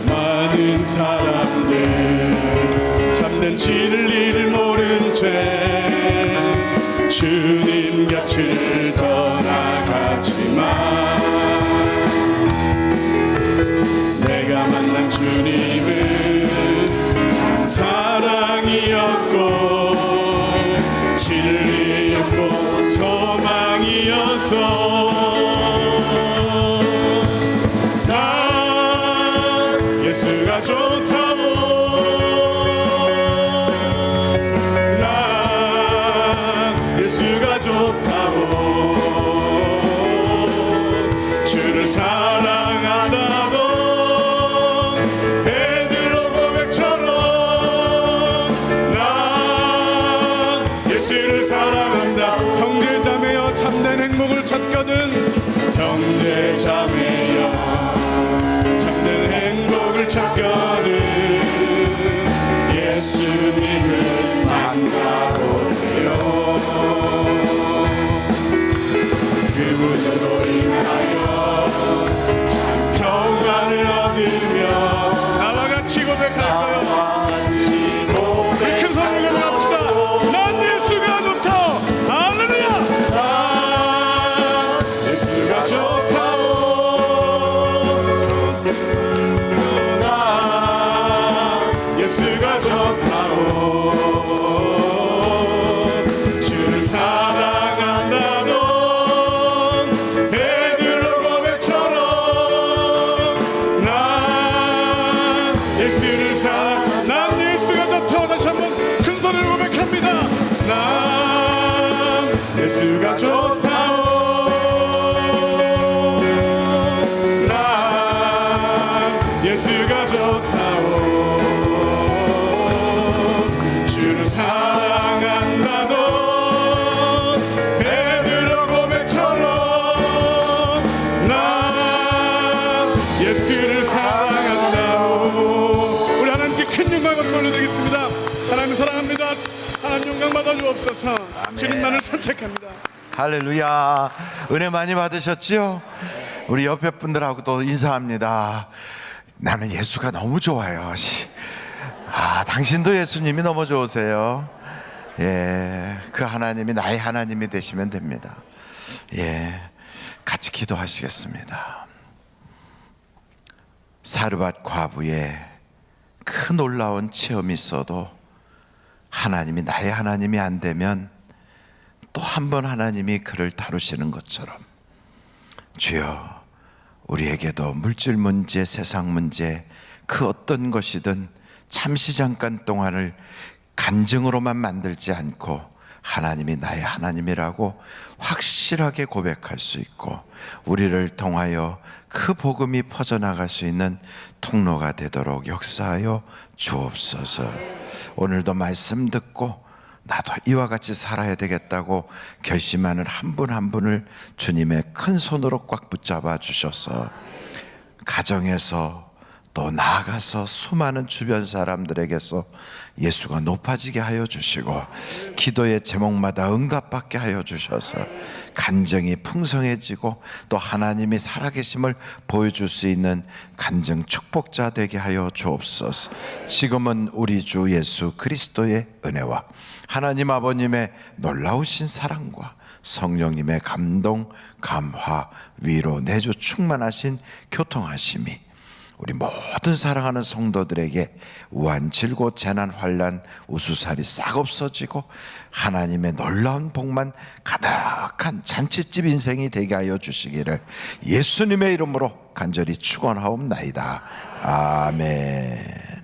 많은 사람들 참된 진리를 모른 채 주님 곁을 떠나갔지만 내가 만난 주님은 참 사랑이었고 진리였고 소망이었어. 예수가 좋다고 난 예수가 좋다고 예수가 좋다오. 난 예수가 좋다오. 주를 사랑한다던 베드로 고백처럼 난 예수를 사랑한다오. 우리 하나님께 큰 영광을 돌려드리겠습니다. 하나님 사랑합니다. 하나님 영광 받아 주옵소서. 주님만을 선택합니다. 할렐루야. 은혜 많이 받으셨지요? 우리 옆에 분들하고도 인사합니다. 나는 예수가 너무 좋아요. 당신도 예수님이 너무 좋으세요. 예, 그 하나님이 나의 하나님이 되시면 됩니다. 예, 같이 기도하시겠습니다. 사르밧 과부의 그 놀라운 체험이 있어도 하나님이 나의 하나님이 안 되면 또 한 번 하나님이 그를 다루시는 것처럼 주여, 우리에게도 물질 문제, 세상 문제, 그 어떤 것이든 잠시 잠깐 동안을 간증으로만 만들지 않고 하나님이 나의 하나님이라고 확실하게 고백할 수 있고 우리를 통하여 그 복음이 퍼져나갈 수 있는 통로가 되도록 역사하여 주옵소서. 오늘도 말씀 듣고 나도 이와 같이 살아야 되겠다고 결심하는 한 분 한 분을 주님의 큰 손으로 꽉 붙잡아 주셔서 가정에서 또 나아가서 수많은 주변 사람들에게서 예수가 높아지게 하여 주시고 기도의 제목마다 응답받게 하여 주셔서 간증이 풍성해지고 또 하나님이 살아계심을 보여줄 수 있는 간증 축복자 되게 하여 주옵소서. 지금은 우리 주 예수 그리스도의 은혜와 하나님 아버님의 놀라우신 사랑과 성령님의 감동, 감화, 위로, 내주 충만하신 교통하심이 우리 모든 사랑하는 성도들에게 우한, 질고, 재난, 환난, 우수살이 싹 없어지고 하나님의 놀라운 복만 가득한 잔치집 인생이 되게 하여 주시기를 예수님의 이름으로 간절히 축원하옵나이다. 아멘.